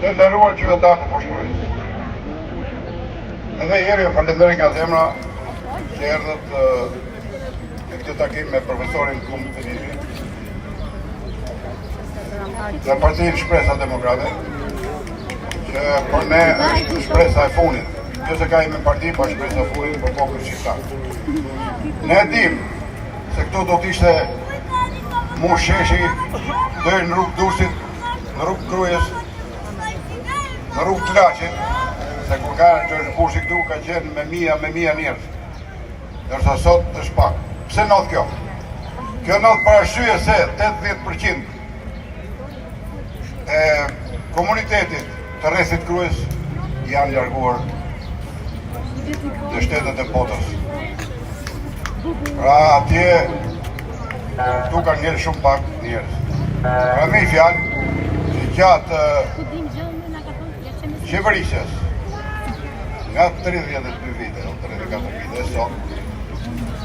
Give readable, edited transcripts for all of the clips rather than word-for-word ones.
Të nderuar qytetarë të Poshturisë. Edhe herë ju falenderoj nga zemra që erdhët në këtë takim me profesorin Kum Filipi dhe Partinë Shpresa Demokrate, që për ne është shpresa e fundit. Jo se ka me parti, pa shpresa e fundit për popullin shqiptar. Ne dim se këtu do të ishte Mush Sheshi deri në rrugë Durrësit, në rrugë Krujës, në rrugë të Laçit, se kur ka Gjergj Bushi këtu ka qenë me mija njerëz. Ndërsa sot është pak. Pse ndodh kjo? Kjo ndodh për arsye se 80% e komunitetit të rrethit Krujës janë larguar në shtetet e botës. Pra atje tu kanë ngel shumë pak njerëz. Pra me i fjalë, që gjatë qeverisjes nga 32 vite, 34 vite, sot,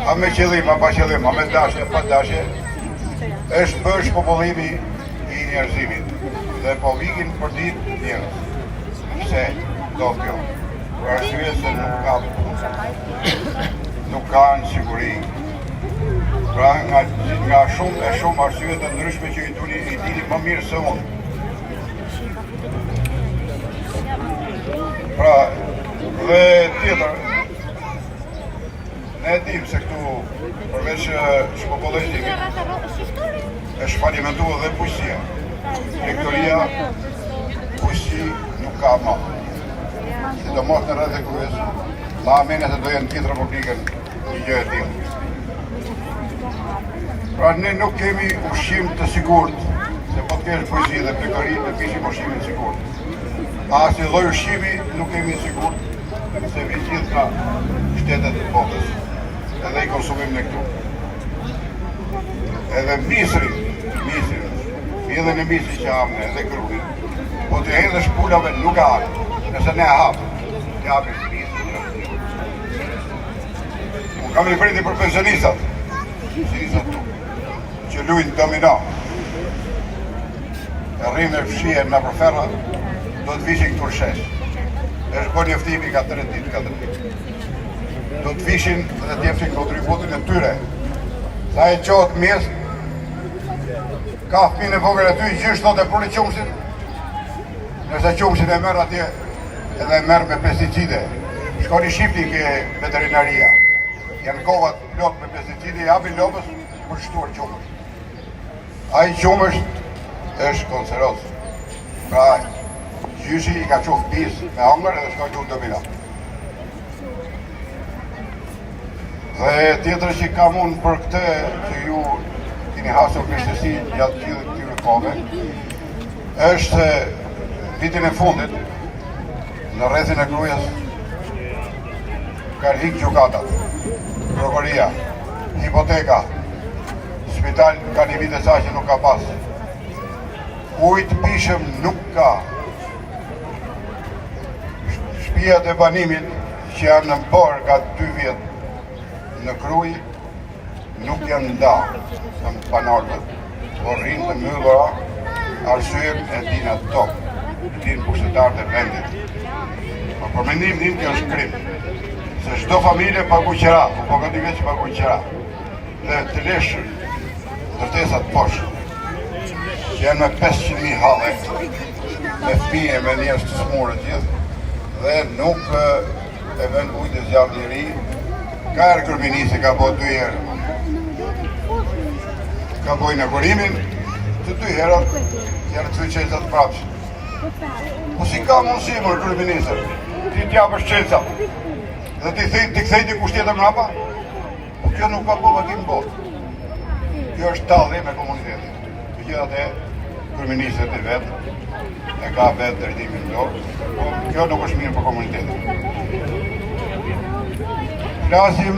a me qëllim, a pa qëllim, a me dashje, pa dashje, është bësh popullimi i njerëzimit, dhe po vikin për ditë njerëz. Pse do kjo? Për arsye se nuk kanë siguri. Pra nga shumë arsye të ndryshme që i dini më mirë se unë. Pra, dhe tjetër, ne dim se këtu, përveç shpopullimit, është falimentuar dhe bujqësia. Rektoria, bujqësi nuk ka më. Sidomos në rreth e Krujës, ma amene se do jenë tjetë Republikën një gjë e tillë. Pra ne nuk kemi ushqim të sigurt, se po të kesh bujqësi dhe prekari të kishim ushqimin sigurt. Asnjë lloj ushqimi nuk kemi sigurt, se vi gjithë nga shtetet e botës, edhe i konsumim në këtu. Edhe misri, edhe në misri që hamë edhe gruni, po të hedhësh pulave nuk e hapë, nëse ne e hapë, të hapë misri. Unë kam i vriti për pensionistat tu, që luajnë domino. E rrimë në fshije në përferra, do të vishin këtu shesh. Është bërë njoftimi ka 3 ditë. Do të vishin dhe të jepshin kontributin e tyre. Sa e qohet mes, ka fëmijën e vogël aty, gjysh thotë për qumshin. Nëse qumshin e merr atje, edhe merr me pesticide. Shkoni shifni ke veterinaria. Janë kovat plot me pesticide, japin lopës për shtuar qumësh. Ai qumësh është konseros. Pra, gjyshi i ka quf pis me hongër edhe shkoj quf domino. Dhe tjetër që kam unë për këte që ju kini hasur mishtësi gjatë gjithë këtyre kohëve, është se vitin e fundit në rrethin e Krujës ka rikë gjukatat, prokuria, hipoteka, spital ka një vite sa që nuk ka pas. Ujtë pishëm nuk ka. Shtëpiat e banimit që janë në borë ka 2 vjetë në Krujë nuk janë nda në panorët, por rrinë të myllura, arsyet e dinë atë tokë, dinë pushtetarët e vendit. Por mendim tim kjo është krim, se çdo familje pagu qera, po ka 2 vjetë që pagu qera, dhe të lesh ndërtesat poshtë, që janë me 500.000 halle, me fëmijë, me njerëz të smurë gjithë, dhe nuk e vend ujtë e zjarë njëri, ka erë kërminisi, ka bo 2 herë. Ka bo inaugurimin, të dy herët janë të licencat prapsh. Po si ka mundësi më kryeministër, ti t'japësh licenca dhe ti kthej dikush tjetër mbrapa? Po kjo nuk ka povatim botë. Kjo është tallje me komunitetin. Megjithatë, kryeministri i vet e ka vetë drejtimin në dorë, po kjo nuk është mirë për komunitetin. Flasim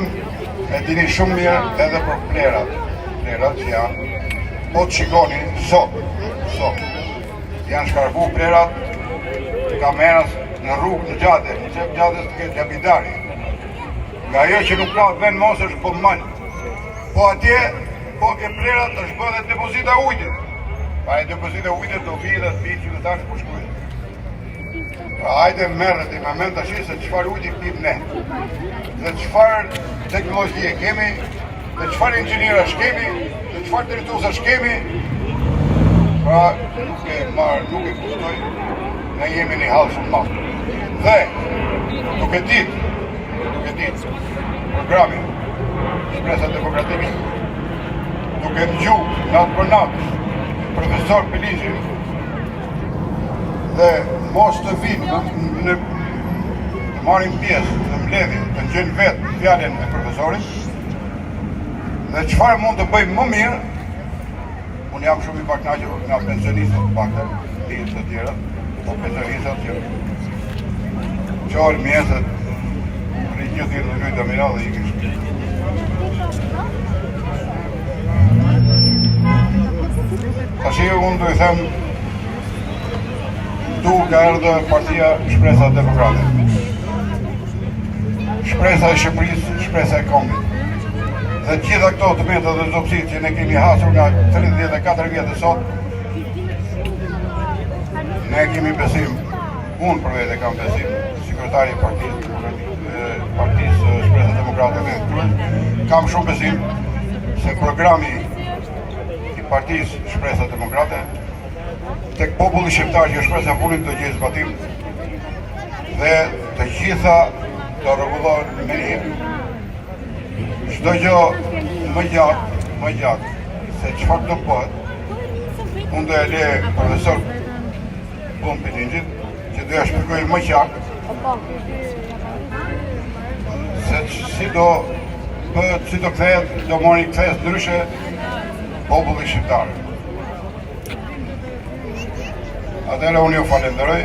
e dini shumë mirë edhe për plerat që janë, po të shikoni sot, janë shkarku plerat, kameras në rrugë në gjate, në qep gjatës të këtë Lapidari. Nga ajo që nuk ka vend mos është po mënë, po atje, po ke plerat është bëhet depozita ujtit. Pa e depozita ujtit do vijë dhe të vijë që të tash po shkujtë. Pra hajde merret i moment tash se çfarë ujti pim ne. Dhe çfarë teknologjie kemi, dhe çfarë inxhinierash kemi, dhe çfarë drejtuesash kemi. Pra nuk e kuptoj, ne jemi një hall shumë madh. Dhe duke ditë programi Shpresa Demokratike, duke dëgju natë për natë profesor Peliçi dhe mos të vinë të marrin pjesë në mbledhje, të gjejnë vetë fjalën e profesorit dhe çfarë mund të bëjmë më mirë. Unë jam shumë i pakënaqur nga pensionistët të paktën, të tjerë, po pensionistat që qorë mjesët për një tjetër dhe lujtë amira dhe i kështë. Tashi unë do i them tu ka erdhë partia Shpresa Demokrate. Shpresa e Shqipërisë, Shpresa e Kombit. Dhe gjitha këto të metat dhe zopsit që ne kemi hasur nga 34 vjetë sot, ne kemi besim, unë për vete kam besim, sekretari partisë Shpresa Demokrate dhe kam shumë besim se programi i partisë Shpresa Demokrate tek populli shqiptar që shpresa punit të gjithë zbatim dhe të gjitha të rregullohen me njëherë. Çdo gjë më gjatë se çfarë do bëhet, unë do e le profesor Peliçit që do ja shpjegoj më qartë se si do kthehet, do mori kthes ndryshe populli shqiptar. Atëherë unë ju falenderoj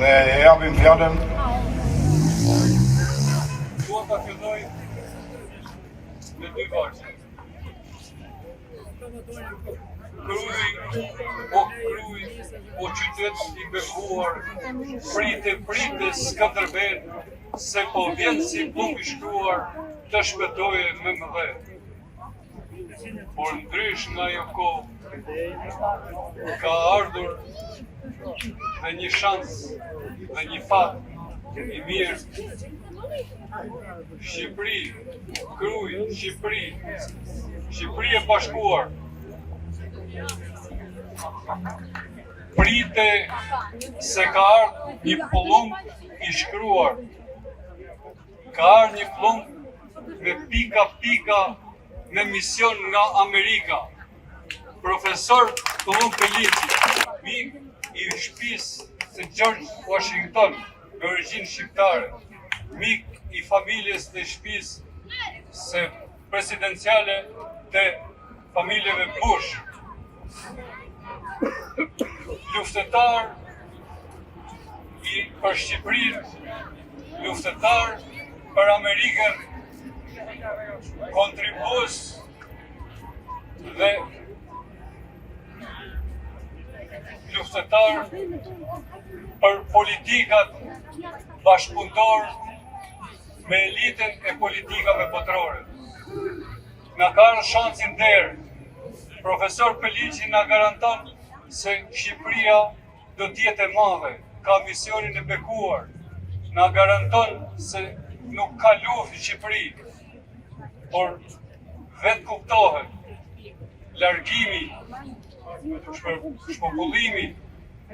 dhe e japim fjalën. Dua ta filloj me dy vargje. Krui, o qytet i bekuar, prite Skënderben, se po vjen si buk i shkruar, të shpëtoje me mëdhe. Por ndrysh nga ajo kohë, ka ardhur dhe një shans dhe një fat i mirë. Shqipëri, Krui, Shqipëri e bashkuar. Prite se ka ardhur një pullumb i shkruar. Ka ardhur një pullumb me pika me mision nga Amerika. Profesor Tullum Peliçi, mik i shtëpisë së George Washington me origjinë shqiptare, mik i familjes të shtëpisë së presidenciale të familjeve Bush, luftetar për Shqipërinë, luftetar për Amerikën, kontribues dhe luftetar për politikat bashkëpunëtor me elitën e politikave botërore. Na ka shansin derë. Profesor Peliçi na garanton se Shqipëria do t'jetë e madhe, ka misionin e bekuar. Na garanton se nuk ka luftë në Shqipëri, por vetë kuptohet largimi, shpopullimi,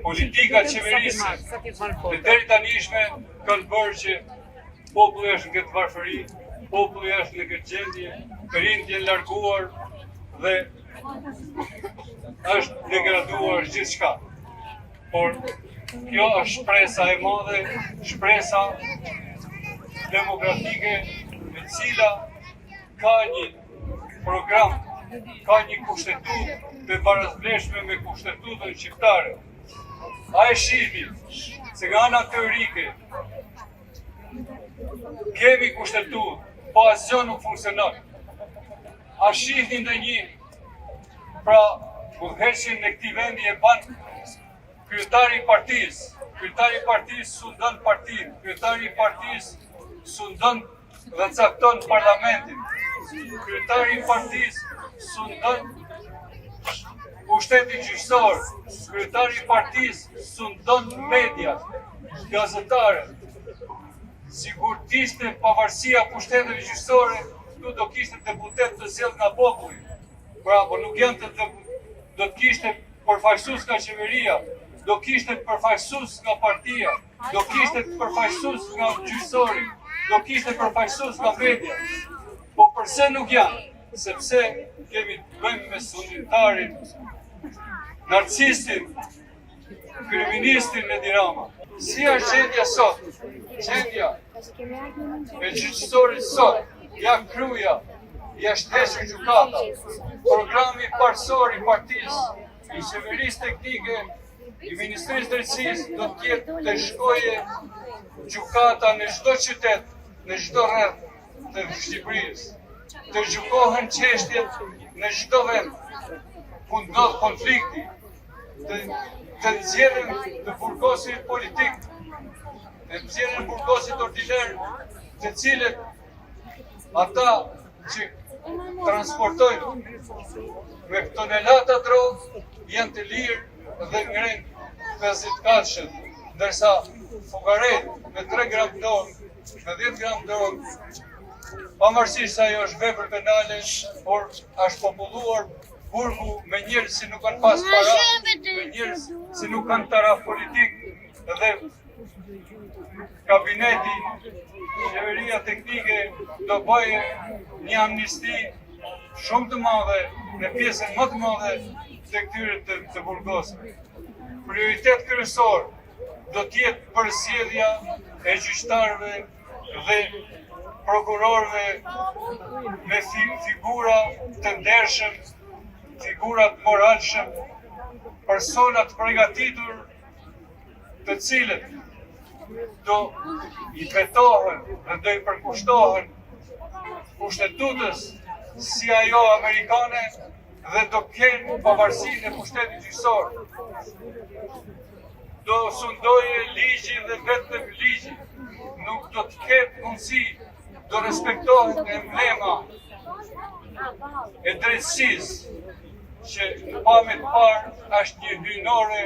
politika qeverisë dhe deri tanishme kanë bërë që populli është në këtë varfëri, populli është në këtë gjendje, perindjen larguar dhe është degraduar gjithçka. Por kjo është shpresa e madhe, shpresa demokratike e cila ka një program, ka një kushtetutë të barazvleshme me kushtetutën shqiptare. A e shihni se nga ana teorike kemi kushtetutë, po asgjë nuk funksionon. A shihni ndonjë pra udhëheqjen në këtij vendi e ban kryetari i partisë. Kryetari i partisë sundon partinë, kryetari i partisë sundon dhe cakton parlamentin. Kryetari i partisë sundon pushtetin gjyqësor, kryetari i partisë sundon mediat, gazetarët. Sigur t'ishte pavarësia pushteteve gjyqësore, këtu do kishte deputet të sjellë nga populli. Pra, po nuk janë do të kishte përfaqësues nga qeveria, do kishte përfaqësues nga partia, do kishte përfaqësues nga gjyqësori, do kishte përfaqësues nga media. Po përse nuk janë? Sepse kemi të bëjmë me sundimtarin, narcistin, kriministin Edi Rama. Si është gjendja sot? Gjendja e gjyqësorit sot, ja kruja, ja shtesur gjykata, programi parësor i partisë, i qeverisë teknike, i Ministrisë Drejtësisë do të jetë të shkoje gjykata në çdo qytet, në çdo rreth të Shqipërisë. Të gjykohen çështjet në çdo vend ku ndodh konflikti, të nxjerrin të burgosit politik, të nxjerrin burgosit ordinar, të cilët ata që transportojnë me tonelata drogë janë të lirë dhe ngrenë 50 kafshët, ndërsa fugaret me 3 gram drogë, me 10 gram drogë, pavarësisht se ajo është vepër penale, por është populluar burgu me njerëz që nuk kanë pas para, me njerëz që nuk kanë taraf politik dhe kabineti, qeveria teknike do bëjë një amnisti shumë të madhe, në pjesën më të madhe të këtyre të burgosëve. Prioritet kryesor do të jetë përzgjedhja e gjyqtarëve dhe prokurorëve me figura të ndershëm, figura të moralshëm, persona të përgatitur, të cilët do i betohen dhe do i përkushtohen pushtetutës si ajo amerikane dhe do kenë pavarësinë e pushtetit gjyqësor. Do sundoje ligji dhe vetëm ligji. Nuk do të ketë mundësi, do respektohet emblema e drejtësisë, që në pamjet parë është një hyjnore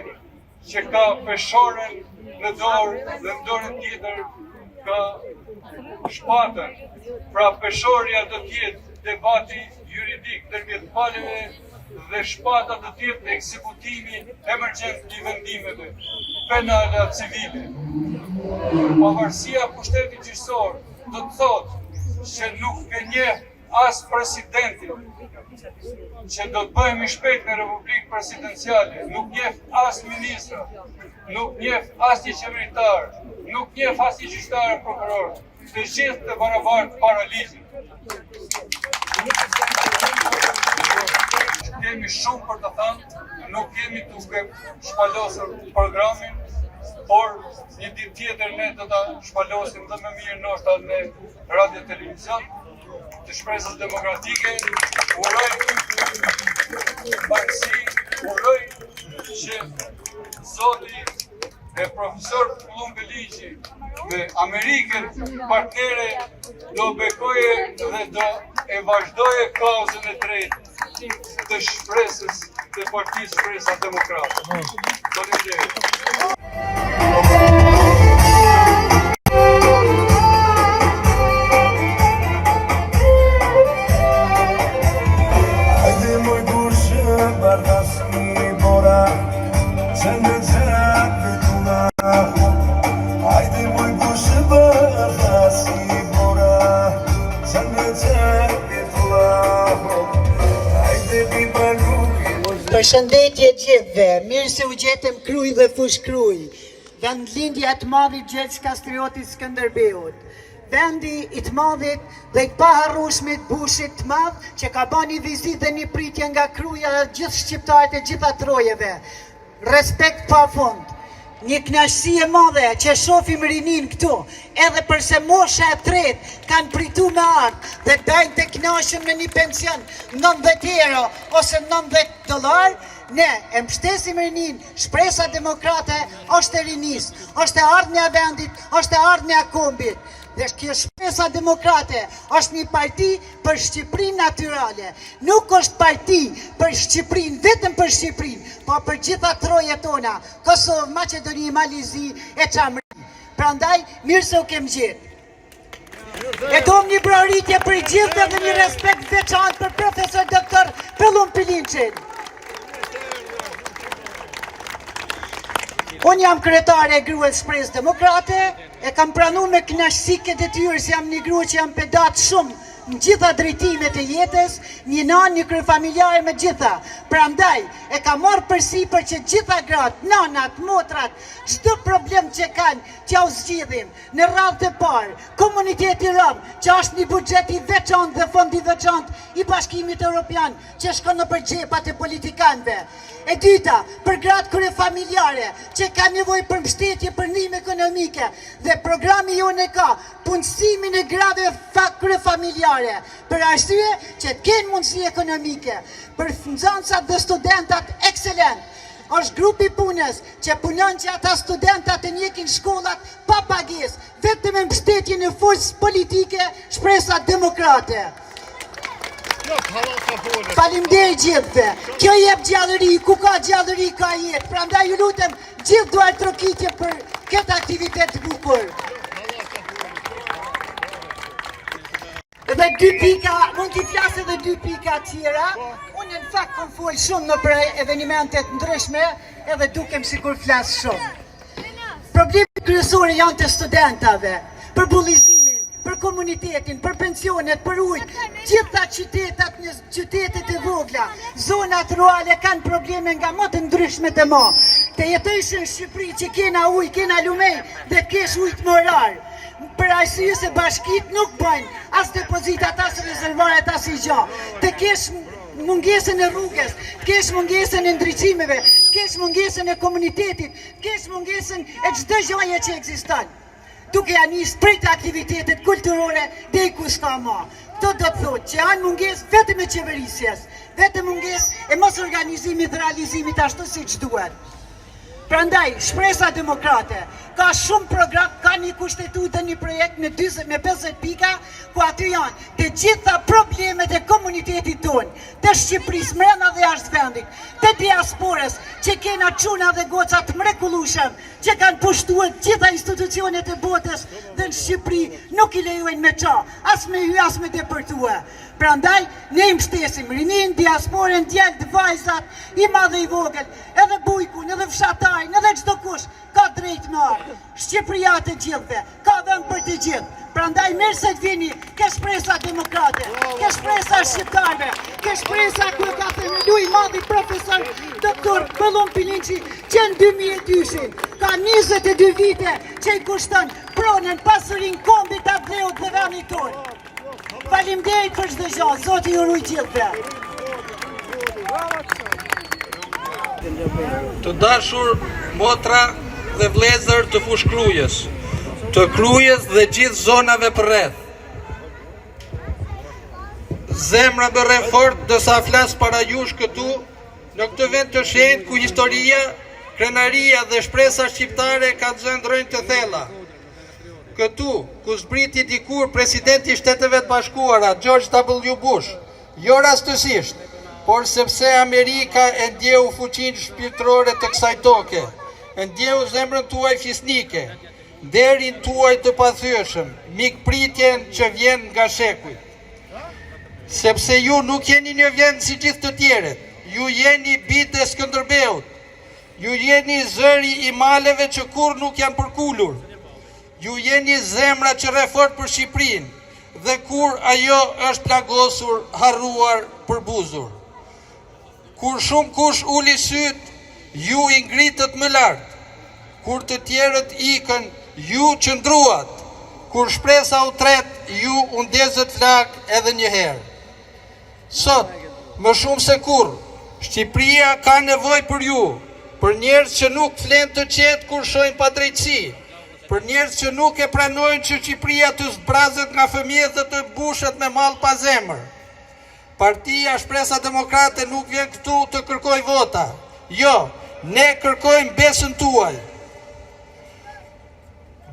që ka peshorën në dorë dhe në dorën tjetër ka shpatën. Pra peshorja do të jetë debati juridik ndërmjet palëve dhe shpata do të jetë ekzekutimi emergjent i vendimeve penale apo civile. Pavarësia pushtetit gjyqësor do të thotë që nuk e njeh as presidentin, që do të bëhemi shpejt në Republikë presidenciale, nuk njeh as ministra, nuk njeh as një qeveritar, nuk njeh as një gjyqtar apo prokuror, të gjithë të barabartë para ligjit. Kemi shumë për të thënë, nuk kemi duke shpalosur programin, por një ditë tjetër ne do ta shpalosim dhe më mirë ndoshta në radio televizion të shpresës demokratike. Uroj bashkësi, uroj që zoti e profesor Kullum Liçi me Amerikën partnere do bekoje dhe do e vazhdoje kauzën e drejtë të shpresës të Partisë Shpresa Demokrate. Faleminderit. Sen de Përshëndetje gjithve, mirë se u gjetëm Kruj dhe Fush Kruj, vendlindja të madhit Gjergj Kastrioti Skënderbeut, vendi i të madhit dhe i paharrueshmit Bushit të madh që ka bani vizitë dhe një pritje nga Kruja dhe gjithë shqiptarët e gjitha trojeve. Respekt pa fund. Një kënaqësi e madhe që shohim rinin këtu, edhe përse mosha e tretë kanë pritu me ardhë dhe dajnë të kënaqshëm me një pension 90 euro ose 90 dollar, ne e mbështesim rinin. Shpresa demokrate është e rinis, është e ardhmja e vendit, është e ardhmja e kombit. Dhe kjo shpresa demokrate është një parti për Shqipërinë natyrale. Nuk është parti për Shqipërinë, vetëm për Shqipërinë, po për gjitha trojet tona, Kosovë, Maqedoni, Malizi e Çamri. Prandaj, mirë se u kem gjetë. E dom një broritje për gjithë dhe një respekt veçantë për profesor doktor Pellum Pilinçin. Unë jam kryetare e gruas Shpresë Demokrate, e kam pranu me kënaqësi këtë detyrë se jam një grua që jam pedat shumë në gjitha drejtimet e jetës, një nanë, një kryefamiljare me gjitha. Prandaj, e ka marrë përsipër që gjitha gratë, nanat, motrat, çdo problem që kanë, që u zgjidhim në radhë të parë, komuniteti rom, që është një buxhet i veçantë dhe fond i veçantë i Bashkimit Evropian, që shkon nëpër xhepat e politikanëve. E dyta, për gratë kryefamiljare, që ka nevojë për mbështetje për ndihmë ekonomike, dhe programi jonë ka punësimin e grave kryefamiljare, për arsye që të kenë mundësi ekonomike, për nxënësat dhe studentat ekselent. Është grupi punës që punon që ata studentat e njekin shkollat pa pagesë, vetëm me mbështetjen e forcës politike Shpresa Demokrate. Faleminderit gjithëve. Kjo jep gjallëri, ku ka gjallëri ka jetë. Prandaj ju lutem gjithë duar trokitje për këtë aktivitet të bukur. Edhe 2 pika, mund t'i flasë edhe 2 pika tjera. Unë në fakt kom folë shumë në për evenimentet ndryshme, edhe dukem sikur flasë shumë. Problemet kryesore janë të studentave, për bullizimin, për komunitetin, për pensionet, për ujë. Gjitha qytetet e vogla, zonat rurale kanë probleme nga më të ndryshme të ma. Të jetojshë në Shqipëri që kena ujë, kena lumej dhe kesh ujë të morar. Për arsye se bashkit nuk bëjnë as depozitat, as rezervaret, as i gja. Të kesh mungesën e rrugës, kesh mungesën e ndriçimeve, kesh mungesën e komunitetit, kesh mungesën e çdo gjaje që ekziston. Duke ja nisë prej të aktivitetet kulturore dhe i ku s'ka ma. Këto do të thotë që janë mungesë vetëm e qeverisjes, vetëm mungesë e mos organizimit dhe realizimit ashtu si që duhet. Prandaj, Shpresa Demokrate ka shumë program, ka një kushtetut dhe një projekt me 50 pika, ku aty janë të gjitha problemet e komunitetit tonë, të Shqipërisë mrena dhe jashtë vendit, të diasporës që kena çuna dhe goca të mrekullueshëm, që kanë pushtuar gjitha institucionet e botës dhe në Shqipëri nuk i lejojnë me qa, as me hy, as me depërtua. Prandaj, ne i mbështesim rinin, diasporën, djelt, vajzat, i madhe i vogël, edhe bujkun, edhe fshatajn, edhe çdo kush ka drejt me ardh. Shqipëria të gjithëve, ka vend për të gjithë. Prandaj mirë se të vini ke Shpresa Demokrate, ke Shpresa Shqiptarëve, ke Shpresa ku ka themeluar i madhi profesor doktor Pellum Pilinçi që në 2002 ka 22 vite që i kushton pronën pasurinë kombit të vleut dhe vendit tonë. Faleminderit për çdo gjë, Zoti ju ruaj gjithëve. Të dashur motra dhe vlezër të Fush Krujës, të Krujës dhe gjithë zonave përreth. Zemra më rre fort do sa flas para jush këtu në këtë vend të shenjtë ku historia, krenaria dhe shpresa shqiptare kanë zëndrojnë të thella. Këtu, ku zbriti dikur presidenti i Shteteve të Bashkuara, George W. Bush, jo rastësisht, por sepse Amerika e ndjeu fuqinë shpirtërore të kësaj toke, e ndjeu zemrën tuaj fisnike, derin tuaj të pathyeshëm, mikpritjen që vjen nga shekuj. Sepse ju nuk jeni një vend si gjithë të tjeret, ju jeni bitë e Skënderbeut, ju jeni zëri i maleve që kur nuk janë përkullur, ju jeni zemra që rre fort për Shqipërinë dhe kur ajo është plagosur, harruar, përbuzur. Kur shumë kush uli syt, ju i ngritët më lartë. Kur të tjerët ikën, ju qëndruat. Kur shpresa u tret, ju u ndezët flak edhe një herë. Sot, më shumë se kur, Shqipëria ka nevojë për ju, për njerëz që nuk flen të qetë kur shohin padrejtësi, për njerëz që nuk e pranojnë që Shqipëria të zbrazet nga fëmijët dhe të bushet me mall pa zemër. Partia Shpresa Demokrate nuk vjen këtu të kërkoj vota. Jo, ne kërkojmë besën tuaj.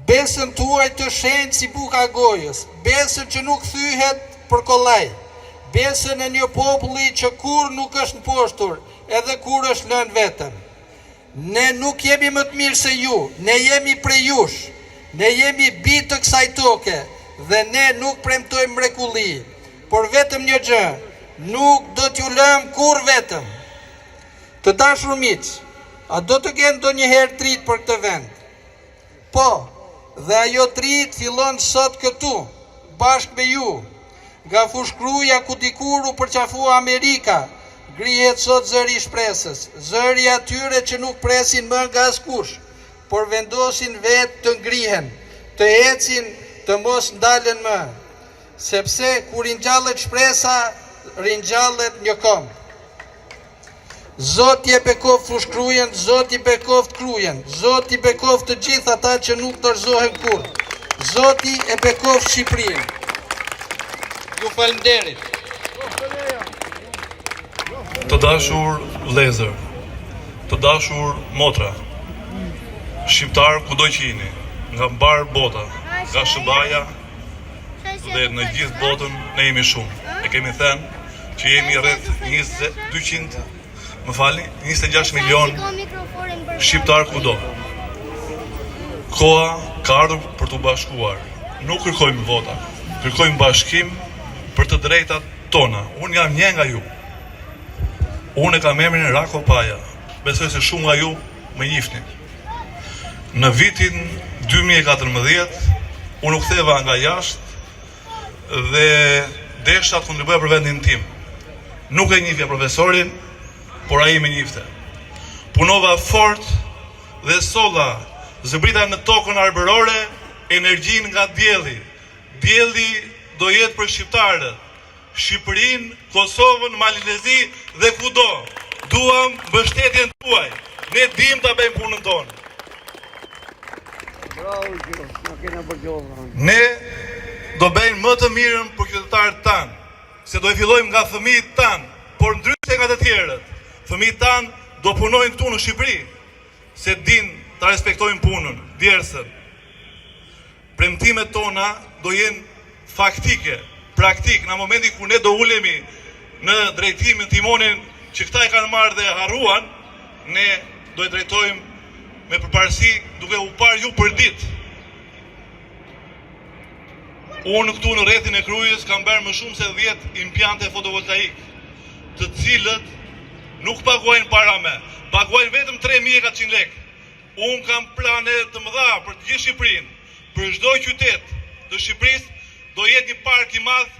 Besën tuaj të shenjtë si buka gojës, besën që nuk thyhet për kollaj, besën e një populli që kur nuk është mposhtur, edhe kur është lënë vetëm. Ne nuk jemi më të mirë se ju, ne jemi prej jush, ne jemi bitë të kësaj toke, dhe ne nuk premtojmë mrekulli, por vetëm një gjë, nuk do t'ju lëm kur vetëm. Të dashur miq, a do të kenë ndonjëherë trit për këtë vend? Po, dhe ajo trit fillon sot këtu, bashkë me ju. Nga fushkruja ku dikur u përqafua Amerika, grihet sot zëri i shpresës, zëri atyre që nuk presin më nga askush, por vendosin vetë të ngrihen, të ecin, të mos ndalen më. Sepse kur ringjallet shpresa, ringjallet një këmbë. Zoti e bekoft fushkrujen, Zoti bekoft krujen, Zoti bekoft të gjithë ata që nuk dorëzohen kurrë. Zoti e bekoft Shqipërinë. Ju falenderit. Të dashur vëllezër, të dashur motra, shqiptar kudo që jeni, nga mbar bota, nga SBA-ja dhe në gjithë botën ne jemi shumë. E kemi thënë që jemi rreth 26 milion shqiptar kudo. Koha ka ardhur për të bashkuar. Nuk kërkojmë vota, kërkojmë bashkim për të drejtat tona. Unë jam një nga ju. Unë e kam emrin Rako Paja. Besoj se shumë nga ju më njihni. Në vitin 2014 unë u ktheva nga jashtë dhe desha të kontribuoja për vendin tim. Nuk e njihja profesorin, por ai më njihte. Punova fort dhe solla zëbrita në tokën arbërore energjinë nga dielli. Dielli do jetë për shqiptarët, Shqipërinë, Kosovën, Malinezi dhe kudo. Duam mbështetjen tuaj. Ne dim ta bëjmë punën tonë. Ne do bëjmë më të mirën për qytetarët tanë, se do e fillojmë nga fëmijët tanë, por ndryshe nga të tjerët. Fëmijët tanë do punojnë këtu në Shqipëri, se din ta respektojnë punën, djersën. Premtimet tona do jenë faktike, praktik, në momenti ku ne do ulemi në drejtimin, timonin që këta e kanë marrë dhe harruan, ne do e drejtojmë me përparësi duke u parë ju për ditë. Unë këtu në rrethin e Krujës kam bërë më shumë se 10 impiante fotovoltaik, të cilët nuk paguajnë para me, paguajnë vetëm 3.400 lekë. Unë kam plane të mëdha për të gjithë Shqipërinë, për çdo qytet të Shqipërisë do jetë një park i madh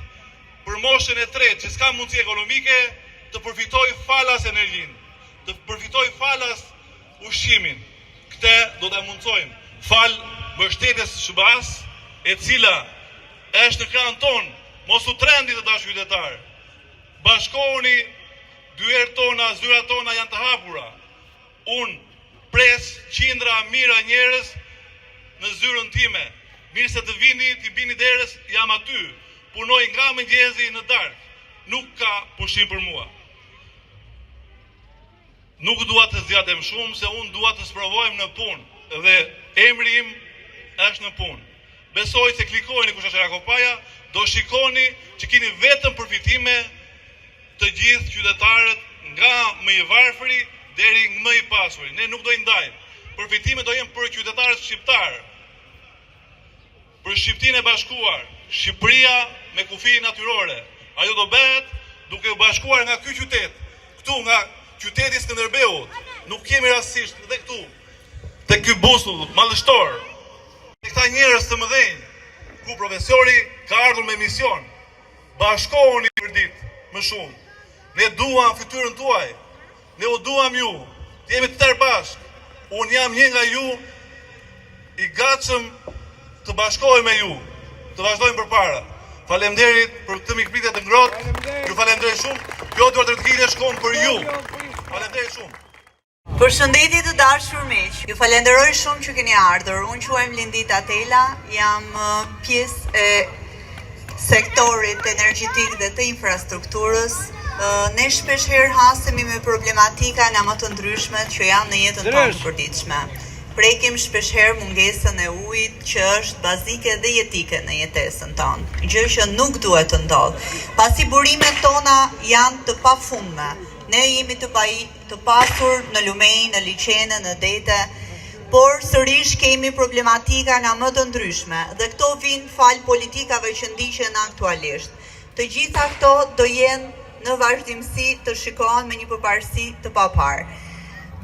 për moshën e tretë që s'ka mundësi ekonomike të përfitoj falas energjinë, të përfitoj falas ushqimin. Këtë do ta mundsojmë fal mbështetjes SBA-s, e cila është në krahun ton, mos u trendi të dashur qytetar. Bashkohuni, dyert tona, zyrat tona janë të hapura. Unë pres qindra mira njerëz në zyrën time. Mirë se të vini, t'i bini derës, jam aty. Punoj nga mëngjesi në darkë. Nuk ka pushim për mua. Nuk dua të zgjatem shumë, se unë dua të sprovojmë në punë. Dhe emri im është në punë. Besoj se klikojni kush është Rako Paja, do shikoni që keni vetëm përfitime të gjithë qytetarët, nga më i varfëri deri më i pasuri. Ne nuk do i ndajmë. Përfitimet do jenë për qytetarët shqiptarë. Për Shqipërinë e bashkuar, Shqipëria me kufi natyrore. Ajo do bëhet duke u bashkuar nga ky qytet, këtu nga qyteti Skënderbeut. Nuk kemi rastësisht edhe këtu, te ky bustull mallështor, te këta njerëz të mëdhenj, ku profesori ka ardhur me mision. Bashkohuni për ditë më shumë. Ne duam fytyrën tuaj, ne u duam ju, të jemi të tërë bashkë. Unë jam një nga ju, i gatshëm të bashkohej me ju, të vazhdojmë përpara. Faleminderit për këtë mikpritje të ngrohtë. Ju falenderoj shumë. Kjo duartërtëkine shkon për ju. Faleminderit shumë. Përshëndetje të dashur miq. Ju falenderoj shumë që keni ardhur. Unë quhem Lindita Tela, jam pjesë e sektorit energjetik dhe të infrastrukturës. Ne shpeshherë hasemi me problematika nga më të ndryshmet që janë në jetën tonë të përditshme. Prekim shpeshherë mungesën e ujit që është bazike dhe jetike në jetesën tonë, gjë që nuk duhet të ndodhë. Pasi burimet tona janë të pafundme, ne jemi të pasur në lumej, në liqene, në dete, por sërish kemi problematika nga më të ndryshme dhe këto vinë fal politikave që ndiqen aktualisht. Të gjitha këto do jenë në vazhdimsi të shikohen me një përparësi të paparë.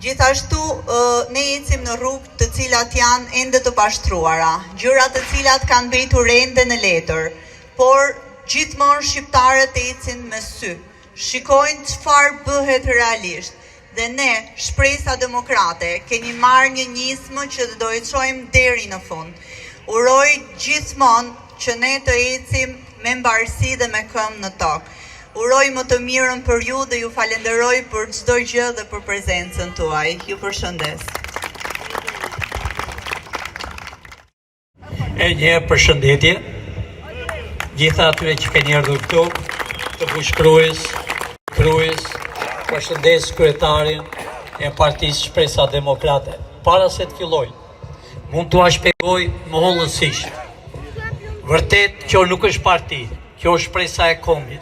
Gjithashtu, ne ecim në rrugë të cilat janë ende të pashtruara, gjëra të cilat kanë mbetur ende në letër, por gjithmonë shqiptarët ecin me sy, shikojnë çfarë bëhet realisht. Dhe ne, Shpresa Demokrate, keni marrë një nismë që do e çojmë deri në fund. Uroj gjithmonë që ne të ecim me mbarësi dhe me këmbë në tokë. Uroj më të mirën për ju dhe ju falenderoj për çdo gjë dhe për prezencën tuaj. Ju përshëndes. E një përshëndetje, gjitha atyre që keni ardhur këtu, të bushkrues, përshëndes kryetarin e Partisë Shpresa Demokrate. Para se të filloj, mund t'ua shpjegoj më hollësisht. Vërtet, kjo nuk është parti, kjo është Shpresa e Kombit.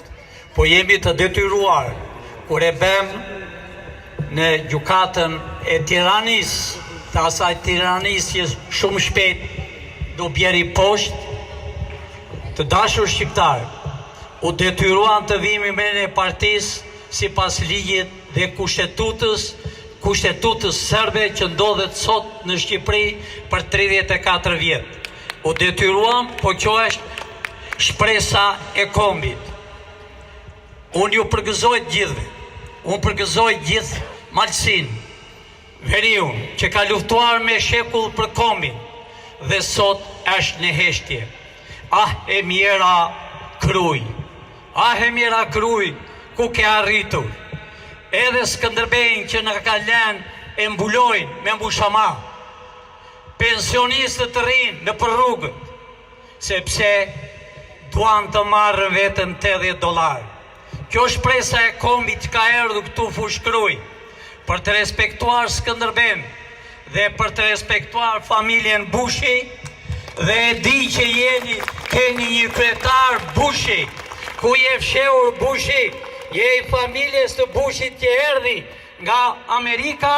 Po jemi të detyruar, kur e bëm në gjykatën e Tiranis, të asaj Tiranis që shumë shpejt do bjeri poshtë, të dashur shqiptarë, u detyruan të vimi me në partisë sipas ligjit dhe kushtetutës serbe që ndodhet sot në Shqipëri për 34 vjet. U detyruan, po kjo është Shpresa e Kombit. Unë ju përgëzoj gjithve, unë përgëzoj gjithë Malsin, veriun, që ka luftuar me shekull për kombin, dhe sot është në heshtje. Ah, e mjera Kruj, ku ke arritur. Edhe Skënderbejnë që në ka lënë e mbulojnë me mbushama. Pensionistët të rinë në për rrugët, sepse duan të marrën vetëm $80. Kjo Shpresa e Kombit ka erdhur këtu fushkruj për të respektuar Skënderbejnë dhe për të respektuar familjen Bushi, dhe e di që keni një kryetar Bushi, ku je fshehur Bushi, je i familjes të Bushit që erdhi nga Amerika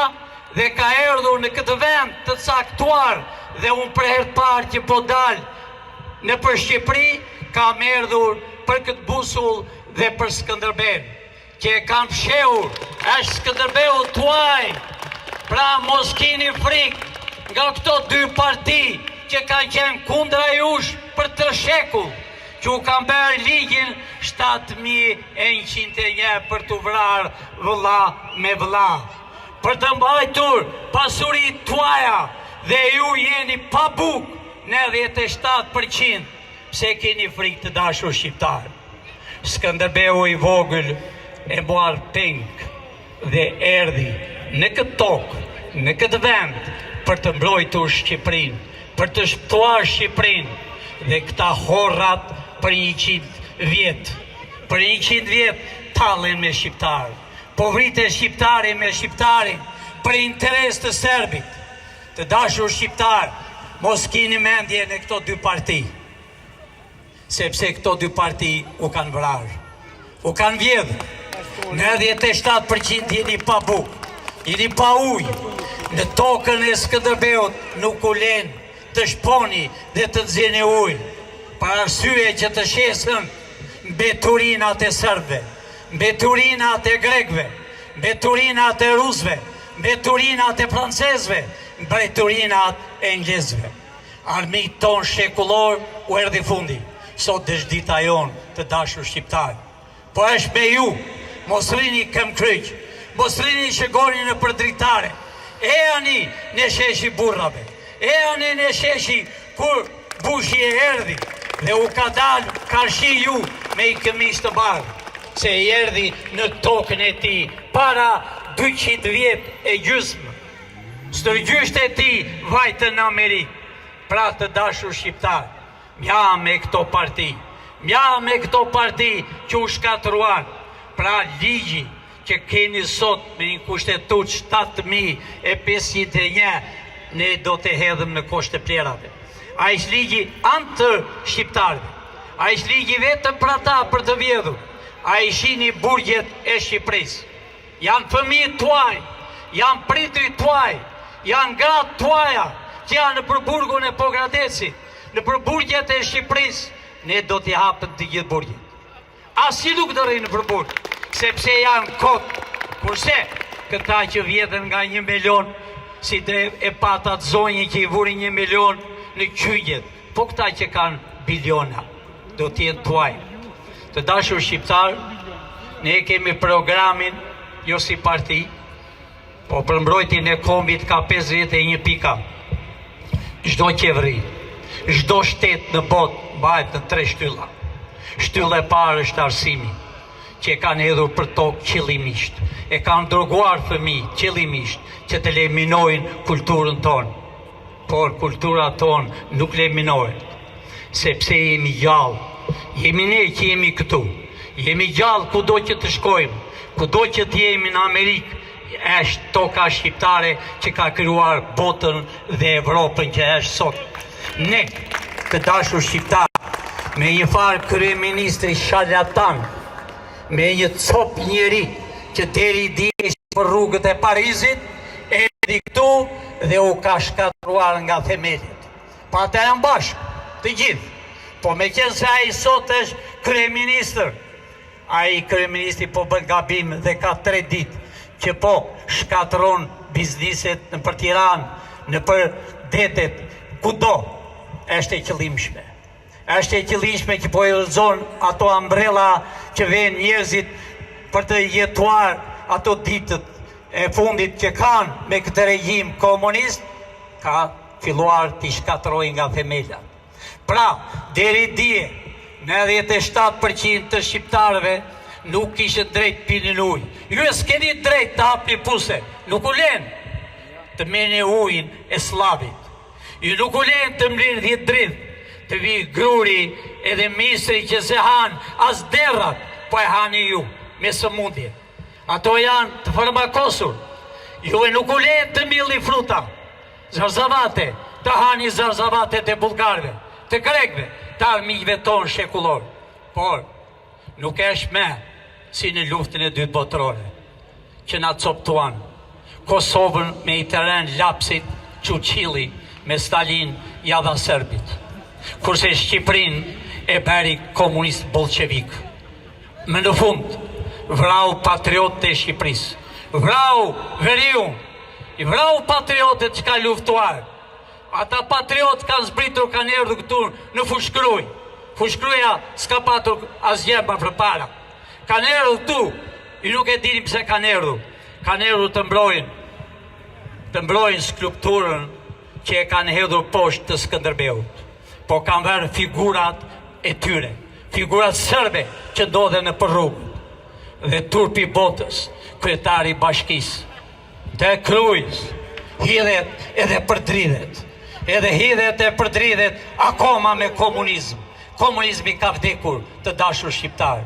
dhe ka erdhur në këtë vend të caktuar, dhe unë për herë të parë që po dal në për Shqipëri, kam erdhur për këtë busull dhe për Skënderbejnë, që e kam fshehur, është Skënderbeu tuaj. Pra mos keni frikë nga këto dy parti që kanë qenë kundra jush për 3 shekull, që u kanë bërë ligjin 7101 për të vrarë vëlla me vëlla, për të mbajtur pasurit tuaja, dhe ju jeni pa buk në 97%, pse keni frikë të dashur shqiptar. Skënderbeu i vogël e mbar peng dhe erdhi në këtë tokë, në këtë vend, për të mbrojtur Shqipërinë, për të shpëtuar Shqipërinë, dhe këta horrat për 100 vjet. Për 100 vjet tallen me shqiptar. Po vritet shqiptari me shqiptarin për interes të serbit. Të dashur shqiptar, mos keni mendje në këto dy parti, sepse këto dy parti u kanë vrarë, u kanë vjedhur. Në 97% jeni pa buk, jeni pa ujë. Në tokën e Skënderbeut nuk u len të shponi dhe të nxjeni ujë, për arsye që të shesën mbeturinat e serbëve, mbeturinat e grekëve, mbeturinat e rusëve, mbeturinat e francezëve, mbeturinat e englezëve. Armit ton shekullor u erdhi fundi. Sot është dita jonë të dashur shqiptar. Po është me ju, mos rini këm kryq, Bosrini që goni në për dritare, e ani në sheshi burrave, e ani në sheshi kur Bushi e erdhi dhe u ka dalë karshi ju me i këmish të bardhë, se i erdhi në tokën e ti para 200 vjet e gjysmë. Stërgjysht e ti vajtë në Amerikë, pra të dashur shqiptar, mja me këto parti që u shkatruan, pra ligji që keni sot me një kushtetut 7.501, ne do të hedhëm në kosht të plerave. A ishtë ligji antër shqiptarve, a ishtë ligji vetëm për ata për të vjedhur, a ishini burgjet e Shqipërisë. Janë fëmijët tuaj, janë pritujt tuaj, janë gratë tuaja, që janë në përburgun e Pogradecit, në përburgjet e Shqipërisë, ne do t'i hapën të gjithë burgjet. Asi nuk do rrinë në përburg, sepse janë kotë, kurse këta që vjedhen nga 1 milion, si dhe e patat zonjë që i vuri 1 milion në qyjet, po këta që kanë biliona, do t'jenë tuaj. Të dashur shqiptar, ne kemi programin, jo si parti, po për mbrojtjen e kombit ka 51 pika. Çdo qeveri, çdo shtet në botë mbahet në 3 shtylla. Shtylla e parë është arsimi, që e kanë hedhur për tokë qëllimisht, e kanë dërguar fëmijë qëllimisht që të leminojnë kulturën tonë. Por kultura tonë nuk leminohet, sepse jemi gjallë, jemi ne që jemi këtu, jemi gjallë kudo që të shkojmë, kudo që të jemi në Amerikë, është toka shqiptare që ka krijuar botën dhe Evropën që është sot. Ne, të dashur shqiptar, me një farë kryeministri sharlatan, me një cop njeri që deri dihesh për rrugët e Parizit, erdhi këtu dhe u ka shkatruar nga themelit. Pa të janë bashkë, të gjithë. Po me qenë se a i sot është kryeministër, a i kryeministri po bën gabim dhe ka 3 ditë që po shkatron bizniset në për Tiranë, në për detet, kudo, është e qëllimshme. Është e qëllimshme që po e rëzon ato ambrella që vjen njerëzit për të jetuar ato ditët e fundit që kanë me këtë regjim komunist, ka filluar t'i shkatroj nga themela. Pra, deri dje, 97% të shqiptarëve nuk ishte drejt pinin ujë. Ju e s'keni drejt të hapni puse, nuk u len të meni ujin e slavit. Ju nuk u len të mrinë 10 dritë, të vi gruri edhe misri që se hanë as derrat, po e hani ju, me sëmundje. Ato janë të farmakosur. Ju e nuk u len të milli fruta, zarzavate, të hani zarzavate të bulgarve, të grekve, të armijve tonë shekullor. Por, nuk është me si në luftën e 2 botërore, që na coptuan Kosovën me i teren lapsit Quqili me Stalin jadha Serbit, kurse Shqiprin e beri komunist bolqevik. Më në fund, vrau patriotët e Shqipëris, vrau veriu, i vrau patriotët që ka luftuar. Ata patriotë kanë zbritur, kanë erdhur këtu në Fushkruj. Fushkruja s'ka patur asgjë më përpara. Kanë erdhur këtu, i nuk e dini pse kanë erdhur. Kanë erdhur të mbrojnë skulpturën që e kanë hedhur poshtë të Skënderbeut. Po kanë vënë figurat e tyre, figurat serbe që ndodhen në rrugë. Dhe turpi botës, kryetari i bashkisë, të Krujës, hidhet edhe përdridhet. Edhe hidhet e përdridhet akoma me komunizm. Komunizmi ka vdekur, të dashur shqiptar.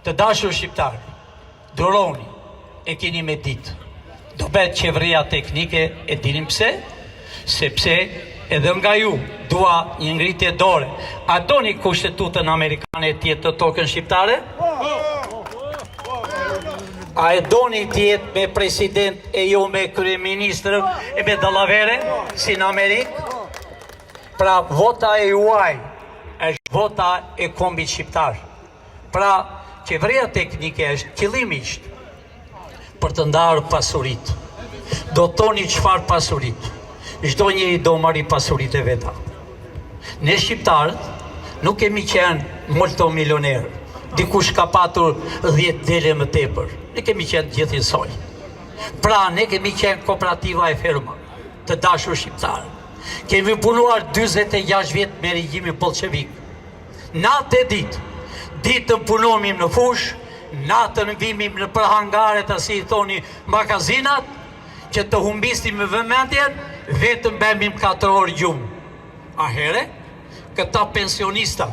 Të dashur shqiptar, duroni, e keni me ditë. Do bet qeveria teknike, e dinim pse? Sepse edhe nga ju dua një ngritje dore. A doni kushtetutën amerikane tjetë të tokën shqiptare? A e doni tjetë me president e jo me kryeministër e me dallavere, si në Amerikë? Pra, vota e juaj është vota e kombit shqiptar. Pra, qeveria teknike është qëllimisht për të ndarë pasurit. Do toni çfarë pasurit. Çdo njeri do marri pasurit e veta. Ne shqiptarët nuk kemi qenë multimilionerë. dikush ka patur 10 dele më tepër. Ne kemi qenë gjithë njësoj. Pra, ne kemi qenë kooperativa e ferma, të dashur shqiptarë. Kemi punuar 46 vjetë me regjimin bolshevik. Natë e ditë, ditën punomim në fush, natën vimim në përhangaret, asi i thoni magazinat, që të humbistim me vëmendjen, vetëm bëmim 4 orë gjumë. A here, këta pensionista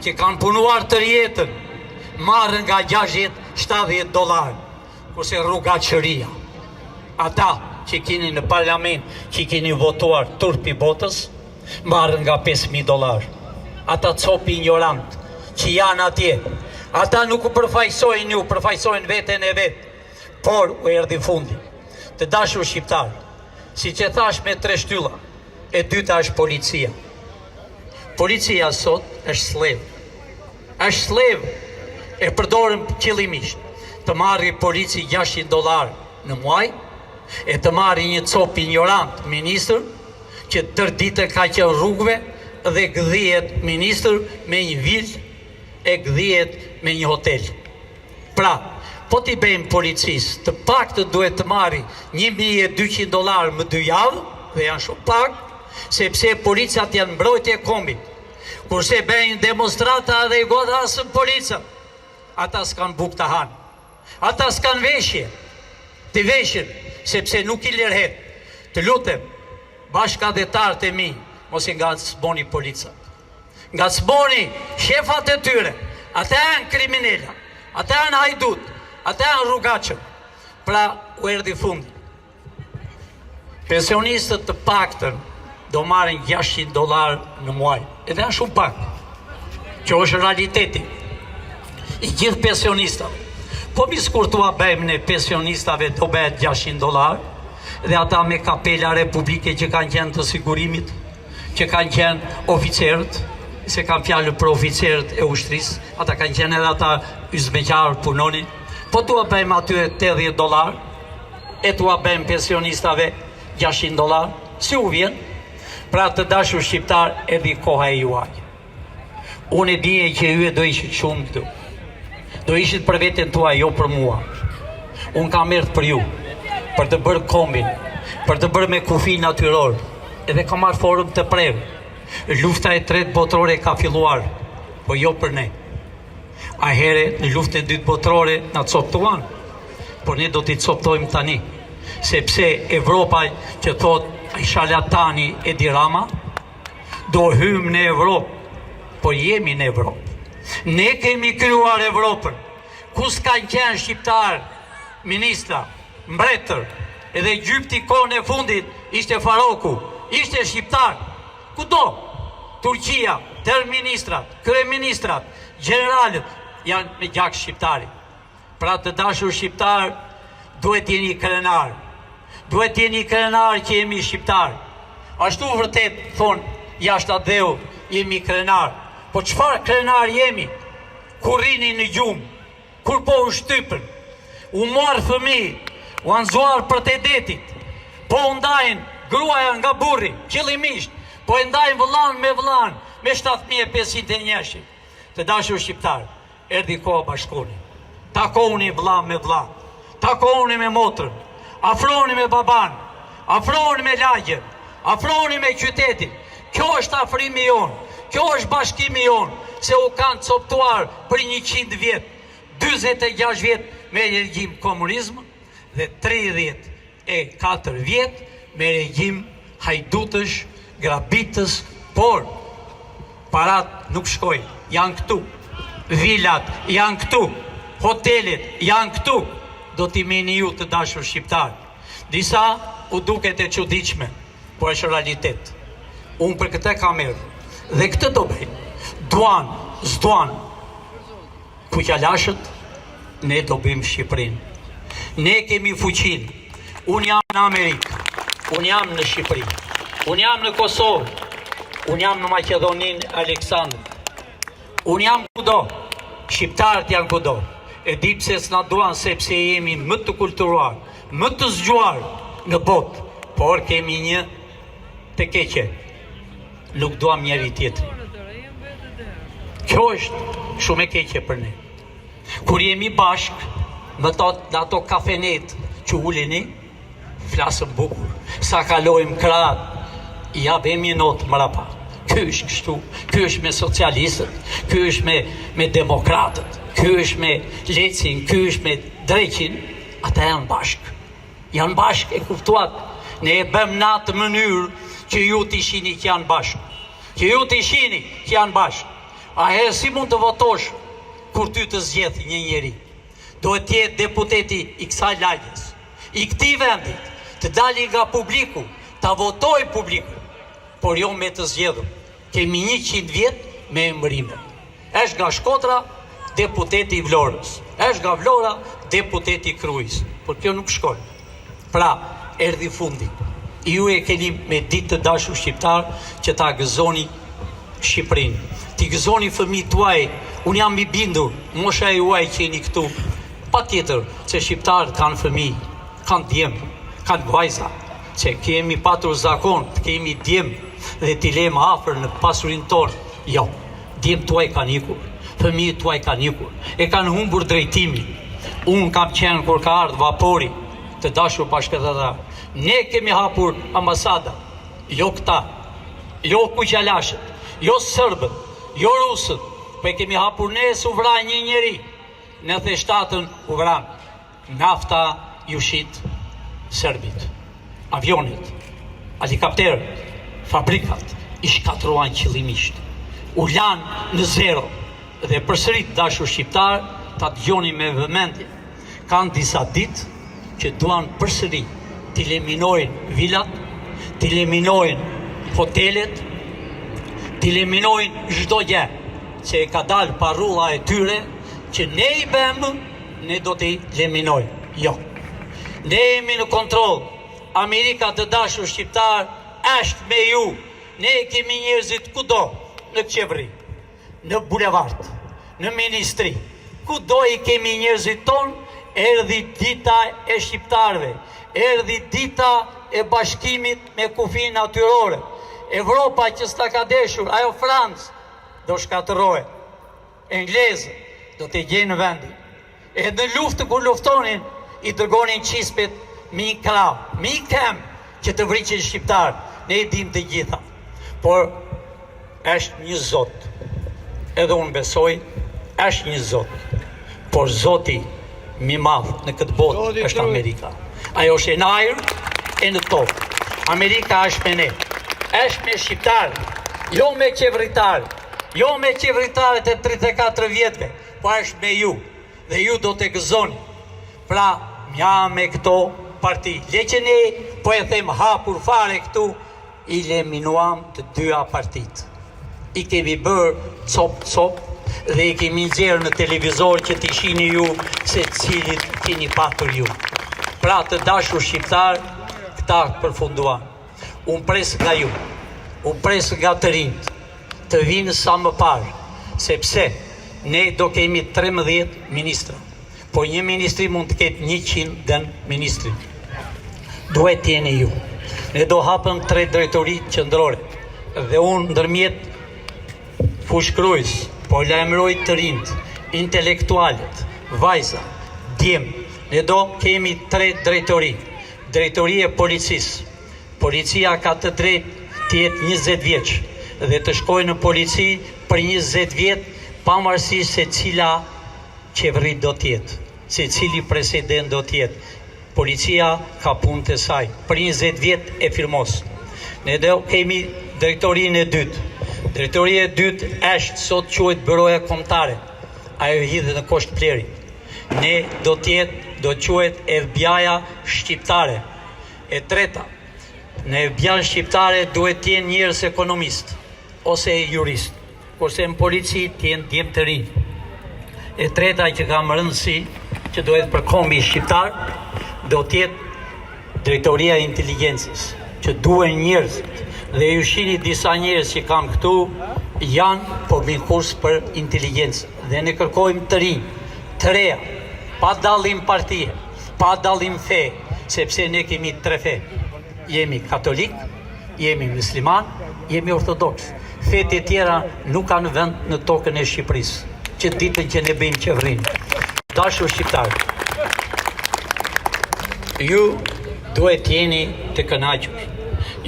që kanë punuar të jetën, marrën nga $60-70, kurse rrugaqëria. Ata që keni në parlament, që keni votuar turpi botës, marrën nga $5.000. Ata copi ignorant, që janë atje, ata nuk u përfaqësojnë ju, përfaqësojnë veten e vetë, por u erdhi fundi. Të dashur shqiptarë, si që thash me 3 shtylla, e dyta është policia. Policia sot është slev. Është slev, e përdorën qëllimisht, të marri polici $600 në muaj, e të marri një cop ignorant ministër, që tër ditën ka qenë rrugëve dhe gdhijet ministër me një vilë, e gdhijet me një hotel. Pra, po t'i bëjmë policisë, të pak të duhet të marri $1.200 më 2 javë, dhe janë shumë pak, sepse policat janë mbrojtje e kombit. Kurse bëjnë demonstrata dhe i godasën policat, ata s'kan buk të hanë, ata s'kan veshje, të veshjen, sepse nuk i lërhet. Të lutem, bashkëdhetarët e mi, mos i ngacmoni policat. Ngacmoni shefat e tyre, ata janë kriminella, ata janë hajdut, ata janë rrugaqëm. Pra, u erdhi fundi. Pensionistët të paktën do marrin $600 në muaj. Edhe janë shumë pak. Që është realiteti. I gjithë pensionistave. Po mi skurtua bëjmë në pensionistave do bëhet $600, dhe ata me kapela republike që kanë qenë të sigurimit, që kanë qenë oficerët, se kanë fjallë për oficerët e ushtrisë, ata kanë qenë edhe ata yzmeqarë punonin, po tua bëjmë atyre $80, e tua bëjmë pensionistave $600, si u vjen, pra të dashur shqiptar edhe koha e juaj. Unë e dije që ju e do ishit shumë këtu, do ishit për veten tua, jo për mua. Unë kam erdhë për ju, për të bërë kombin, për të bërë me kufi natyror, edhe kam marrë forum të prerë. Lufta e 3 botërore ka filluar, po jo për ne. A here në luftën e 2 botërore na coptuan, por ne do t'i coptojmë tani, sepse Evropa që thot ai shalatani e dirama, do hymë në Evropë, por jemi në Evropë. Ne kemi kryuar Evropën, ku s'kan qenë shqiptar, ministra, mbretër, edhe Egypti kohën e fundit ishte Faroku, ishte shqiptar, kudo, Turqia, tërministrat, kryeministrat, generalët, janë me gjak shqiptari. Pra të dashur shqiptar, duhet jeni krenar. Duhet jeni krenar që jemi shqiptar. Ashtu vërtet, thonë, jashtë atë dheu, jemi krenar. Po çfarë krenar jemi? Kur rini në gjumë, kur po u shtypën, u marë fëmi, u anëzuar për të detit, po u ndajnë gruaja nga burri, qëllimisht, po e ndajnë vëllan, me 7.500 njëshin. Të dashur shqiptar, erdi koha bashkoni. Takoni vëllan me vëllan, takoni me motrën, afroni me baban, afroni me lagjen, afroni me qytetin. Kjo është afrimi jonë, kjo është bashkimi jonë, se u kanë coptuar për 100 vjetë, 26 vjetë me regjim komunizmë dhe 34 vjetë me regjim hajdutësh, grabitës, por parat nuk shkojnë, janë këtu, vilat janë këtu, hotelet janë këtu, do t'i meni ju të dashur shqiptar. Disa u duket e çuditshme, po është realitet. Unë për këtë kam erdhur, dhe këtë do bëjmë. Duan, s'duan, fuqalashët, ne do bëjmë Shqipërinë. Ne kemi fuqinë. Unë jam në Amerikë, unë jam në Shqipëri, unë jam në Kosovë, unë jam në Maqedoninë Aleksandrë, unë jam kudo, shqiptarët janë kudo. E di pse s'na duan, sepse jemi më të kulturuar, më të zgjuar në botë, por kemi një të keqe, nuk duam njeri tjetër. Kjo është shumë e keqe për ne. Kur jemi bashk, me ato kafenet që ulini, flasëm bukur. Sa kalojmë krah, ja bemi notë mrapa. Ky është kështu, ky është me socialistët, ky është me demokratët, ky është me Lecin, ky është me Dreqin, ata janë bashk. Janë bashk, e kuptuat. Ne e bëm në atë mënyrë që ju t'i shini që janë bashk. Që ju t'i shini që janë bashk. A herë si mund të votosh kur ty të zgjedh një njeri? Duhet t'jetë deputeti i kësaj lagjes, i këtij vendit, të dali nga publiku, ta votoj publiku, por jo me të zgjedhur. Kemi 100 vjet me emërime. Është nga Shkodra deputeti i Vlorës, është nga Vlora deputeti i Krujës, por kjo nuk shkon. Pra, erdhi fundi. Ju e keni me ditë të dashur shqiptar që ta gëzoni Shqipërinë. Ti gëzoni fëmijët tuaj. Unë jam i bindur, mosha e juaj që jeni këtu. Patjetër që shqiptarët kanë fëmijë, kanë djemë, kanë vajza, që kemi patur zakon, të kemi djemë dhe t'i lejmë afër në pasurinë tonë. Jo, djemë tuaj kanë ikur, fëmijët tuaj kanë ikur, e kanë humbur drejtimin. Unë kam qenë kur ka ardhur vapori, të dashur bashkëdhëtar. Ne kemi hapur ambasada, jo këta, jo kuqalashët, jo sërbët, jo rusët, po e kemi hapur ne su vra një njeri, në theshtatën u vran. Nafta ju shit sërbit, avionit, helikopterët, fabrikat i shkatruan qëllimisht. U lanë në zero dhe përsërit dashur shqiptar ta dëgjoni me vëmendje. Kanë disa ditë që duan përsëri t'i eliminojnë vilat, t'i eliminojnë hotelet, t'i eliminojnë çdo gjë që e ka dalë parrulla e tyre, që ne i bëmë, ne do t'i eliminojnë. Jo. Ne jemi në kontroll. Amerika të dashur shqiptar është me ju. Ne kemi njerëzit kudo, në qeveri, në bulevard, në ministri. Kudo i kemi njerëzit tonë, erdhi dita e shqiptarve, erdhi dita e bashkimit me kufijë natyrore. Evropa që s'ta ka deshur, ajo Francë, do shkatërrohet. Englezët do të gjenë vendin. E në luftë kur luftonin, i dërgonin qispet mi krah, mi kem, që të vriqin shqiptar. Ne i dim të gjitha. Por është një Zot. Edhe unë besoj, është një Zot. Por Zoti mi madh në këtë botë është Amerika. Ajo është e në ajër e në tokë. Amerika është me ne. Është me shqiptarë, jo me qeveritarë, jo me qeveritarët e 34 vjetëve, po është me ju. Dhe ju do të gëzoni. Pra, mja me këto parti. Le që ne, po e them hapur fare këtu, i eliminuam të dyja partit. I kemi bërë cop dhe i kemi nxjerrë në televizor që t'i shihni ju se cilit keni patur ju. Pra të dashur shqiptar, këta përfunduan. Unë pres nga ju, unë pres nga të rinjt, të vinë sa më parë, sepse ne do kemi 13 ministra, po një ministri mund të ketë 100 den ministri. Duhet jeni ju. Ne do hapëm 3 drejtori qendrore dhe unë ndërmjet Fush Krujës, po lajmëroj të rinjt, intelektualet, vajza, djem. Ne do kemi 3 drejtori. Drejtori e policisë. Policia ka të drejtë të jetë 20 vjeç dhe të shkojë në polici për 20 vjet, pavarësisht se cila qeveri do të jetë, se cili president do të jetë. Policia ka punë të saj, për 20 vjet e firmos. Ne do kemi drejtorinë e dytë. Drejtoria e dytë është sot quhet Byroja Kombëtare. Ajo hidhet në Kosht Pleri. Ne do quhet FBI-ja shqiptare. E treta, në FBI shqiptare duhet të jenë njerëz ekonomist ose jurist, kurse në polici të jenë djemë të rinj. E treta që ka më rëndësi, që duhet për kombi shqiptar, do të jetë drejtoria e inteligjencës, që duhen njerëz. Dhe ju shihni disa njerëz që kam këtu janë po bin kurs për inteligjencë dhe ne kërkojmë të rinj, të reja, pa dallim partie, pa dallim fe, sepse ne kemi 3 fe. Jemi katolik, jemi musliman, jemi ortodoks. Fet e tjera nuk kanë vend në tokën e Shqipërisë, që ditën që ne bëjmë qeverinë. dashur shqiptarë, ju duhet jeni të kënaqur,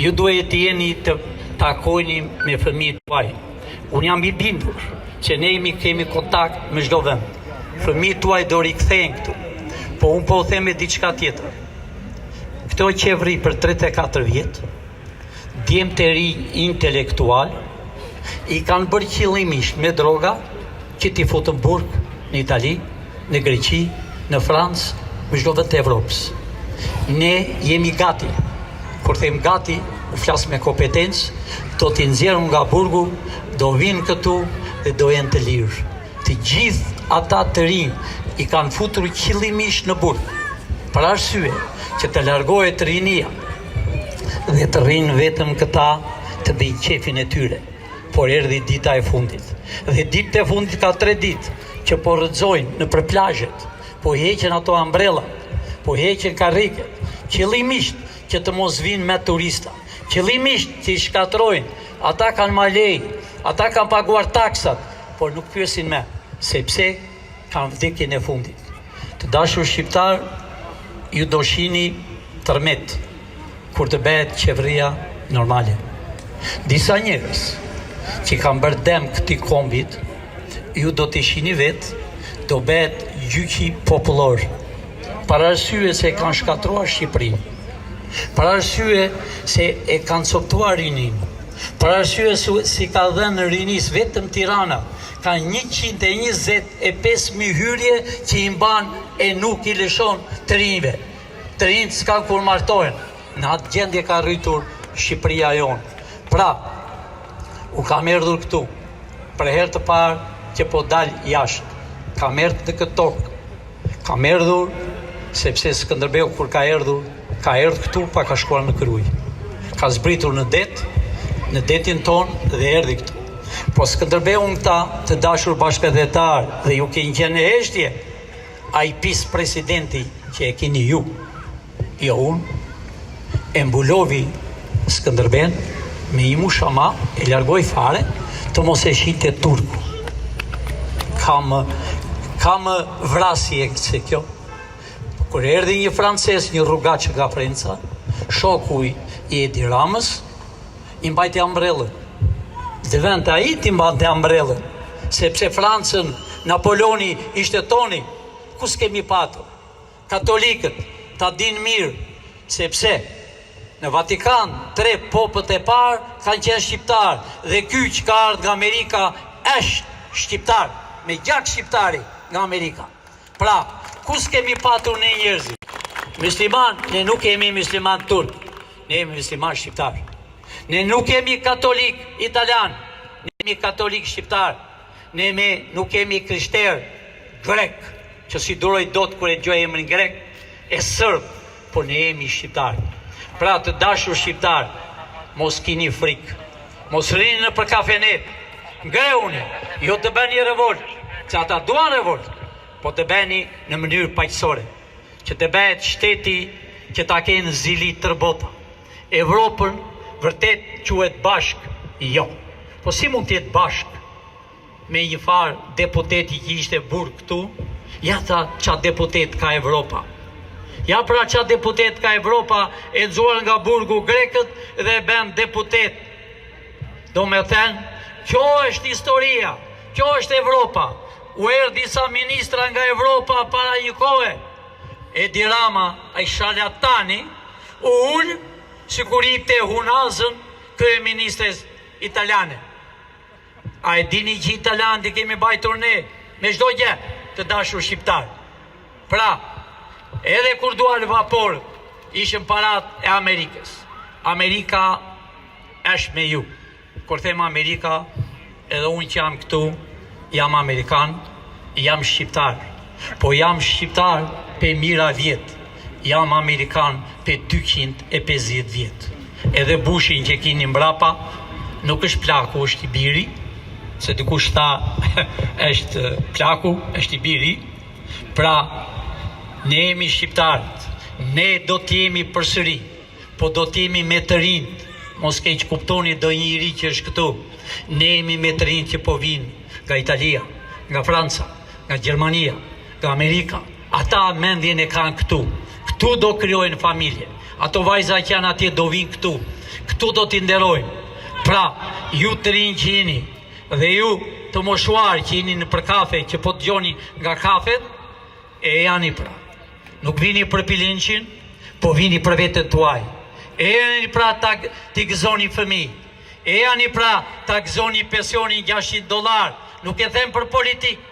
ju duhet jeni të takojni me fëmijët tuaj. Unë jam i bindur që ne kemi kontakt me çdo vend. Fëmijët tuaj do rikthehen këtu. Po unë po them me diçka tjetër. Këto qeveri për 34 vjet, djemë të ri intelektual, i kanë bërë qëllimisht me droga që t'i futën burg në Itali, në Greqi, në Francë, me çdo vend të Evropës. Ne jemi gati. Kur them gati, u flas me kompetencë, do t'i nxjerrim nga burgu, do vinë këtu dhe do jenë të lirë. Të gjithë ata të rinj i kanë futur qëllimisht në burg, për arsye që të largohet rinia dhe të rrinë vetëm këta të bëjnë qefin e tyre. Por erdhi dita e fundit. Dhe ditë e fundit ka 3 ditë që po rrëzojnë në për plazhet, po heqen ato ambrella, po heqen karriket, qëllimisht që të mos vinë me turista, qëllimisht që i shkatrojnë, ata kanë malej, ata kanë paguar taksat, por nuk pyesin me, sepse kanë vdekjen e fundit. Të dashur shqiptar, ju do shihni tërmet kur të bëhet qeveria normale. Disa njerëz që kanë bërë dem këtij kombit, ju do të shihni vetë, do bëhet gjyqi popullor. Për arsye se kanë shkatruar Shqipërinë, për arsye se e kanë coptuar rinin, për arsye se ka dhënë rinis vetëm Tirana, ka 125.000 hyrje që i mban e nuk i lëshon të rinjve. Të rinjt s'ka kur martohen. Në atë gjendje ka rritur Shqipëria jonë. Pra, u kam erdhur këtu, për herë të parë që po dalë jashtë, kam erdhur në këtë tokë, kam erdhur sepse Skënderbeu kur ka erdhur këtu pa ka shkuar në Kruj. Ka zbritur në det, në detin tonë dhe erdhi këtu. Po Skënderbeu në këta të dashur bashkëdhetar dhe ju keni qenë në heshtje, a i pis presidenti që e keni ju, jo unë, e mbulovi Skënderben me i mushama, e largoj fare të mos e shinte turku. Kam vrasje se kjo. Kur erdhi një frances, një rrugaç nga Franca, shoku i Edi Ramës, i mbajti ambrellën. Dhe vend ai ti mbante ambrellën, sepse Francën Napoleoni ishte toni, ku s'kemi patur. Katolikët ta din mirë, sepse në Vatikan 3 popët e parë kanë qenë shqiptar, dhe ky që ka ardhur nga Amerika është shqiptar, me gjak shqiptari nga Amerika. Pra, ku s'kemi patur ne njerëzit? Musliman, ne nuk jemi musliman turk, ne jemi musliman shqiptar. Ne nuk jemi katolik italian, ne jemi katolik shqiptar. Ne nuk jemi krishter grek, që si duroj dot kur e gjoj emrin grek, e sërb, por ne jemi shqiptar. Pra të dashur shqiptar, mos kini frikë, mos rini në për kafenet, ngreuni, jo të bëni revolt, që ata duan revolt, po të bëni në mënyrë paqësore, që të bëhet shteti që ta kenë zili tërbota. Evropën vërtet quhet bashk, jo. Po si mund të jetë bashk me një farë deputeti që ishte burg këtu? Ja tha qa deputet ka Evropa. Ja pra qa deputet ka Evropa, e nëzuar nga burgu grekët dhe bëm deputet. Do me thënë, kjo është historia, kjo është Evropa. U erë disa ministra nga Evropa para një kohë. Edi Rama, a i shalatani, u ullë, si kur i të hunazën, kërë ministres italiane. A e dini që italianë të kemi bajtur ne, me çdo gjë të dashur shqiptar. Pra, edhe kur duan vapor, ishën parat e Amerikës. Amerika është me ju. Kur them Amerika, edhe unë që jam këtu, jam Amerikan, jam shqiptar. Po jam shqiptar pe mira vjetë. Jam Amerikan pe 250 vjetë. Edhe Bushin që kini mbrapa, nuk është plaku, është i biri, se dikush tha është plaku, është i biri. Pra, ne jemi shqiptarët, ne do t'jemi përsëri, po do t'jemi me të rinjt, mos keq kuptoni do një ri që është këtu. Ne jemi me të rinjt që po vinë nga Italia, nga Franca, nga Gjermania, nga Amerika. Ata mendjen e kanë këtu. Këtu do krijojnë familje. Ato vajza që janë atje do vinë këtu. Këtu do t'i nderojnë. Pra, ju të rinj që jeni dhe ju të moshuar që jeni në për kafe, që po të gjoni nga kafet, e janë pra. Nuk vini për pilinqin, po vini për vetën tuaj. E janë pra t'i gëzoni fëmijë. E janë pra t'a gëzoni pensionin $600. Nuk e them për politikë.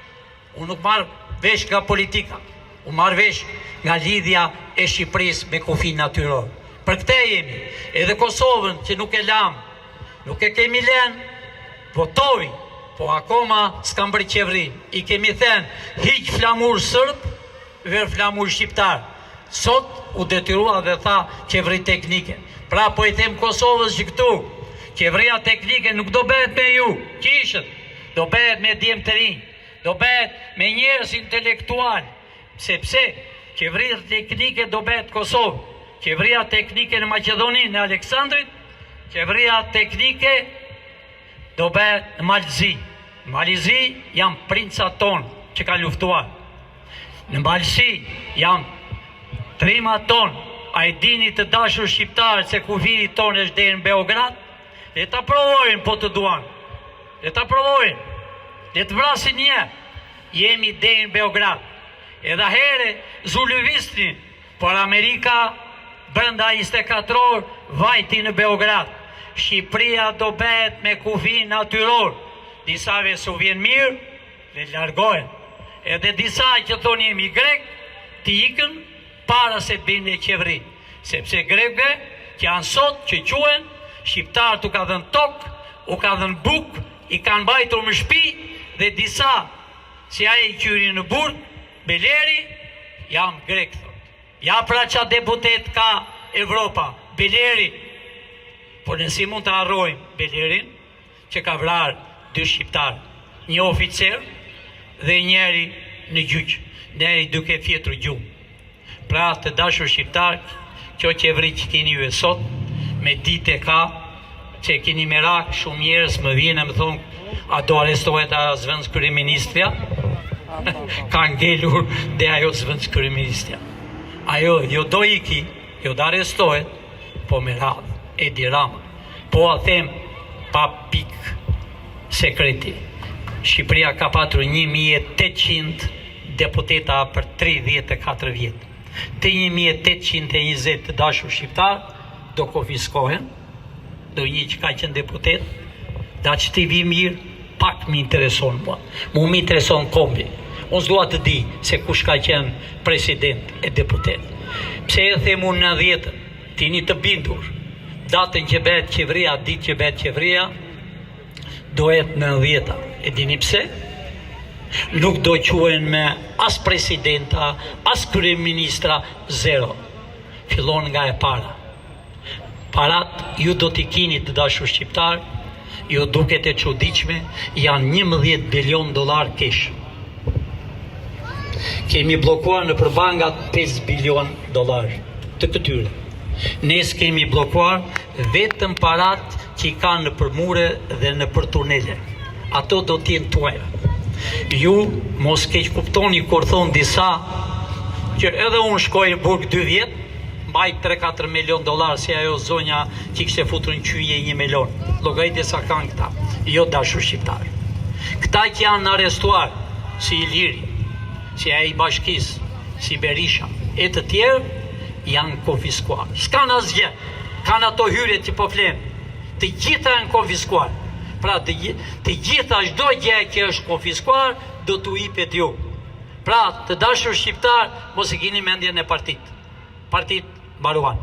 Unë nuk marrë vesh nga politika. Unë marrë vesh nga lidhja e Shqipërisë me kufin natyror. Për këte jemi. Edhe Kosovën që nuk e lamë, nuk e kemi lënë, votovi, po akoma s'kam bërë qevrin. I kemi thënë, hiq flamur sërb, ver flamur shqiptar. Sot u detyrua dhe tha qevri teknike. Pra po i them Kosovës që këtu, qevria teknike nuk do bëhet me ju, kishët, do bëhet me djemë të rinj, do bëhet me njerëz intelektual, sepse qevria teknike do bëhet Kosovë, qevria teknike në Maqedoni, në Aleksandrit, qevria teknike do bëhet në Malzi. Në Malzi janë princat tonë që ka luftuar. Në Malzi janë trimat tonë. A i dini të dashur shqiptarë se kufiri tonë është dhe në Beograd? Le ta provojnë po të duan. Le ta provojnë. Le të vrasin një. Jemi dhe në Beograd. Edhe here zulëvistin, por Amerika brenda 24 orë vajti në Beograd. Shqipëria do bëhet me kufi natyror. Disave su vjen mirë, dhe largohen. Edhe disa që thonë jemi grek, t'i ikën para se të binde qevri. Sepse greke që janë sot që quen, shqiptarët u ka dhënë tokë, u ka dhënë bukë, i kanë bajtur më shpi, dhe disa, si aje i qyri në burg, Beleri, jam grek, thot. Ja pra qa deputet ka Evropa, Beleri. Por nësi mund të harrojmë Belerin, që ka vrarë 2 shqiptarë, një oficer dhe njeri në gjyq, njeri duke fjetru gjumë. Pra të dashur shqiptarë, që qevri që keni ju e sot, me dite ka, që keni merak, shumë njerës më vjen e më thonë, a do arestohet a zëvendës kryeministrja? Ka ngelur dhe ajo zëvendës kryeministrja. Ajo, jo do iki, jo do arestohet, po me radhë, Edi Rama. Po a them, pa pik sekreti. Shqipëria ka patur 1800 deputeta për 34 vjetë. Të 1820 të dashur shqiptar do konfiskohen, do një që ka qenë deputet, da që t'i vi mirë, pak më intereson mua. Mu më intereson kombi. Unë s'dua të di se kush ka qenë president e deputet. Pse e them unë në 10, t'ini të bindur, datën që bëhet qevria, ditë që bëhet qevria, do jetë në 10. E dini pse? Nuk do quen me as presidenta, as kryeministra, zero. Fillon nga e para. Parat ju do t'i kini të dashur shqiptar, ju duket e çuditshme, janë $11 bilion kesh. Kemi blokuar në përbangat $5 bilion të këtyre. Nes kemi blokuar vetëm parat që i kanë në përmure dhe në për tunele. Ato do t'jenë tuaja. Ju mos keq kuptoni kur thonë disa që edhe unë shkoj në burg 2 vjet, mbaj $3-4 milion, si ajo zonja që kishte futur në qyje 1 milion. Llogaritje sa kanë këta, jo dashur shqiptar. Këta që janë arrestuar, si Iliri, si ai Bashkis, si Berisha, e të tjerë, janë konfiskuar. S'kan asgjë, kanë ato hyrjet që po flenë. Të gjitha janë konfiskuar. Pra të gjitha çdo gjë që është konfiskuar, do t'u jepet ju. Pra të dashur shqiptar, mos e keni mendjen e partit. Partit mbaruan.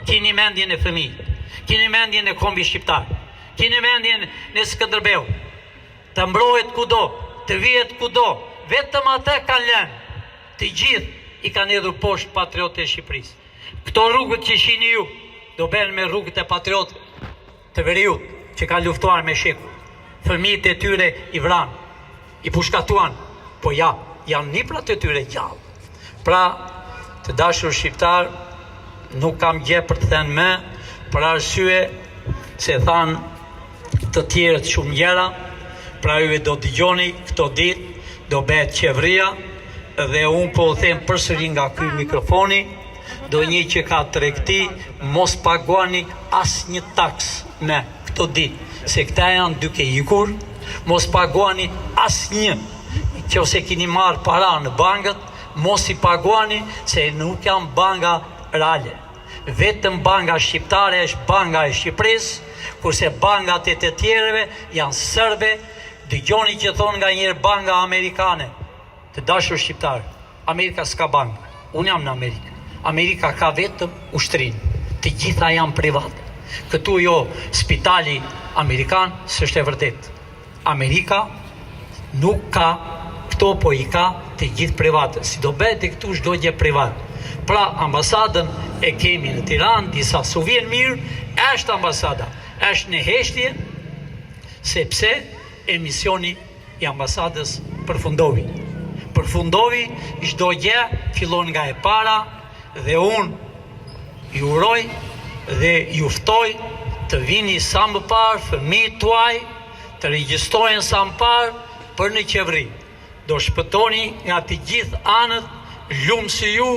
Keni mendjen e fëmijë. Keni mendjen e kombi shqiptar. Keni mendjen në Skënderbeu. Të mbrohet kudo, të vihet kudo. Vetëm ata kanë lënë. Të gjithë i kanë hedhur poshtë patriotë e Shqipërisë. Këto rrugët që shihni ju, do bëhen me rrugët e patriotëve të veriut, që ka luftuar me shekuj. Fëmijët e tyre i vran, i pushkatuan, po ja, janë niprat e tyre gjallë. Pra, të dashur shqiptar, nuk kam gjë për të thënë më, për arsye se thanë të tjerët shumë gjëra, pra juve do dëgjoni këto ditë, do bëhet qevria dhe unë po them përsëri nga ky mikrofoni, do një që ka tregti, mos paguani asnjë taks me këto ditë, se këta janë duke ikur, mos paguani asnjë, nëse keni marrë para në bankët, mos i paguani, se nuk janë banka reale. Vetëm banka shqiptare është banka e Shqipërisë, kurse bankat e të tjerëve janë serbe. Dëgjoni që thonë nga njërë banka amerikane, të dashur shqiptarë, Amerika s'ka bankë, unë jam në Amerikë. Amerika ka vetëm ushtrinë, të gjitha janë private. Këtu jo, spitali amerikan s'është e vërtet. Amerika nuk ka këto, po i ka të gjithë private. Si do bëhet e këtu çdo gjë privat. Pra ambasadën e kemi në Tiranë, disa su vjen mirë, është ambasada, është në heshtje, sepse emisioni i ambasadës përfundovi. Përfundovi, çdo gjë fillon nga e para, dhe unë ju uroj dhe ju ftoj të vini sa më parë fëmijët tuaj, të regjistrohen sa më parë për në qeveri. Do shpëtoni nga të gjithë anët lumë si ju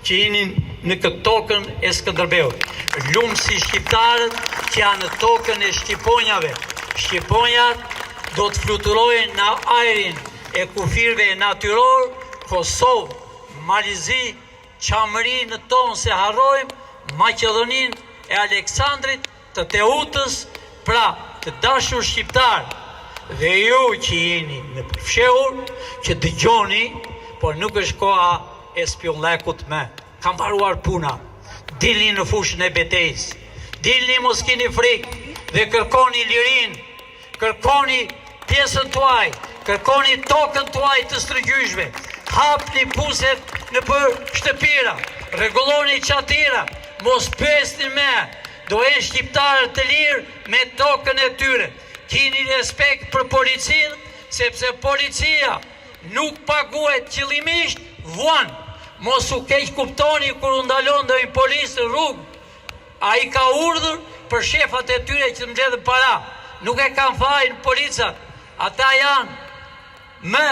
që jeni në këtë tokën e Skënderbeut. Lumë si shqiptarët që janë në tokën e Shqiponjave. Shqiponjat do të fluturojnë në ajrin e kufirve natyror, Kosovë, Malizi, Qamëri në tonë se harrojmë Maqedonin e Aleksandrit, të Teutës, pra të dashur shqiptar dhe ju që jeni në përfshehur, që dëgjoni, por nuk është koha e spionllekut me. Kam mbaruar puna, dilni në fushën e betejës, dilni mos keni frikë dhe kërkoni lirin, kërkoni pjesën tuaj, kërkoni tokën tuaj të strëgjyshve, hapni puset në për shtëpira, rregulloni çatira, mos pyesni me, do e shqiptarët të lirë me tokën e tyre. Kini respekt për policinë, sepse policia nuk paguhet qëllimisht, vuan. Mos u keq kuptoni kur u ndalon ndonjë policë në rrugë. Ai ka urdhër për shefat e tyre që mbledhin para. Nuk e kanë fajin policat. Ata janë me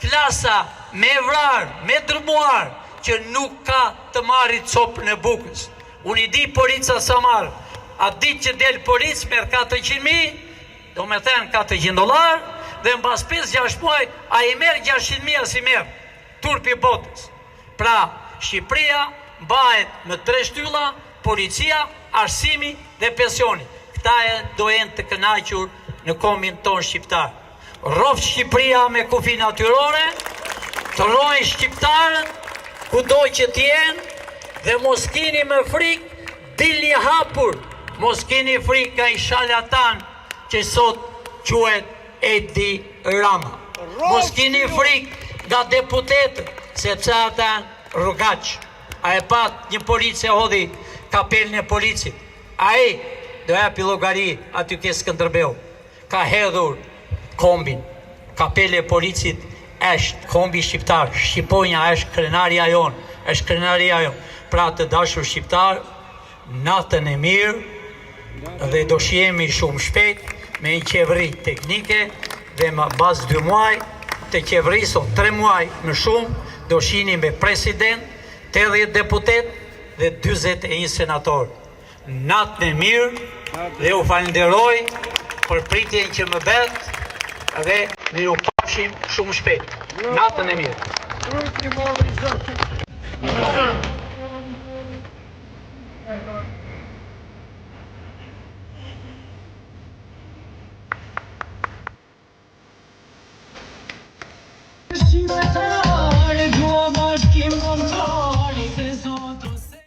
klasa, me vrar, me dërmuar, që nuk ka të marrit copën e bukës. Unë i di polica sa marrë. A ditë që del policë merr 400.000, do me thënë $400, dhe mbas 5-6 muaj, a i merr 600.000 si merr, turpi botës. Pra, Shqipëria mbahet me 3 shtylla, policia, arsimi dhe pensioni. Këta do jenë të kënaqur në kombin tonë shqiptar. Rroft Shqipëria me kufi natyrore, të rrojnë shqiptarët, kudo që t'jenë, dhe mos keni më frikë, dilni hapur, mos keni frikë nga i shalatan që sot quhet Edi Rama. Mos keni frikë nga deputetët, sepse ata janë rrugaq. A e pat një policë e hodhi kapelën e policit. Ai do japi llogari aty ke Skënderbeu. Ka hedhur kombin. Kapela e policit është kombi shqiptar. Shqiponja është krenaria jon, është krenaria jon. Pra të dashur shqiptar, natën e mirë dhe do shihemi shumë shpejt me një qeveri teknike dhe më bazë 2 muaj të qeverisë, 3 muaj më shumë, do shihni me president, 80 deputet dhe 41 senator. Natën e mirë dhe u falenderoj për pritjen që më bet dhe ne u pafshim shumë shpejt. Natën e mirë.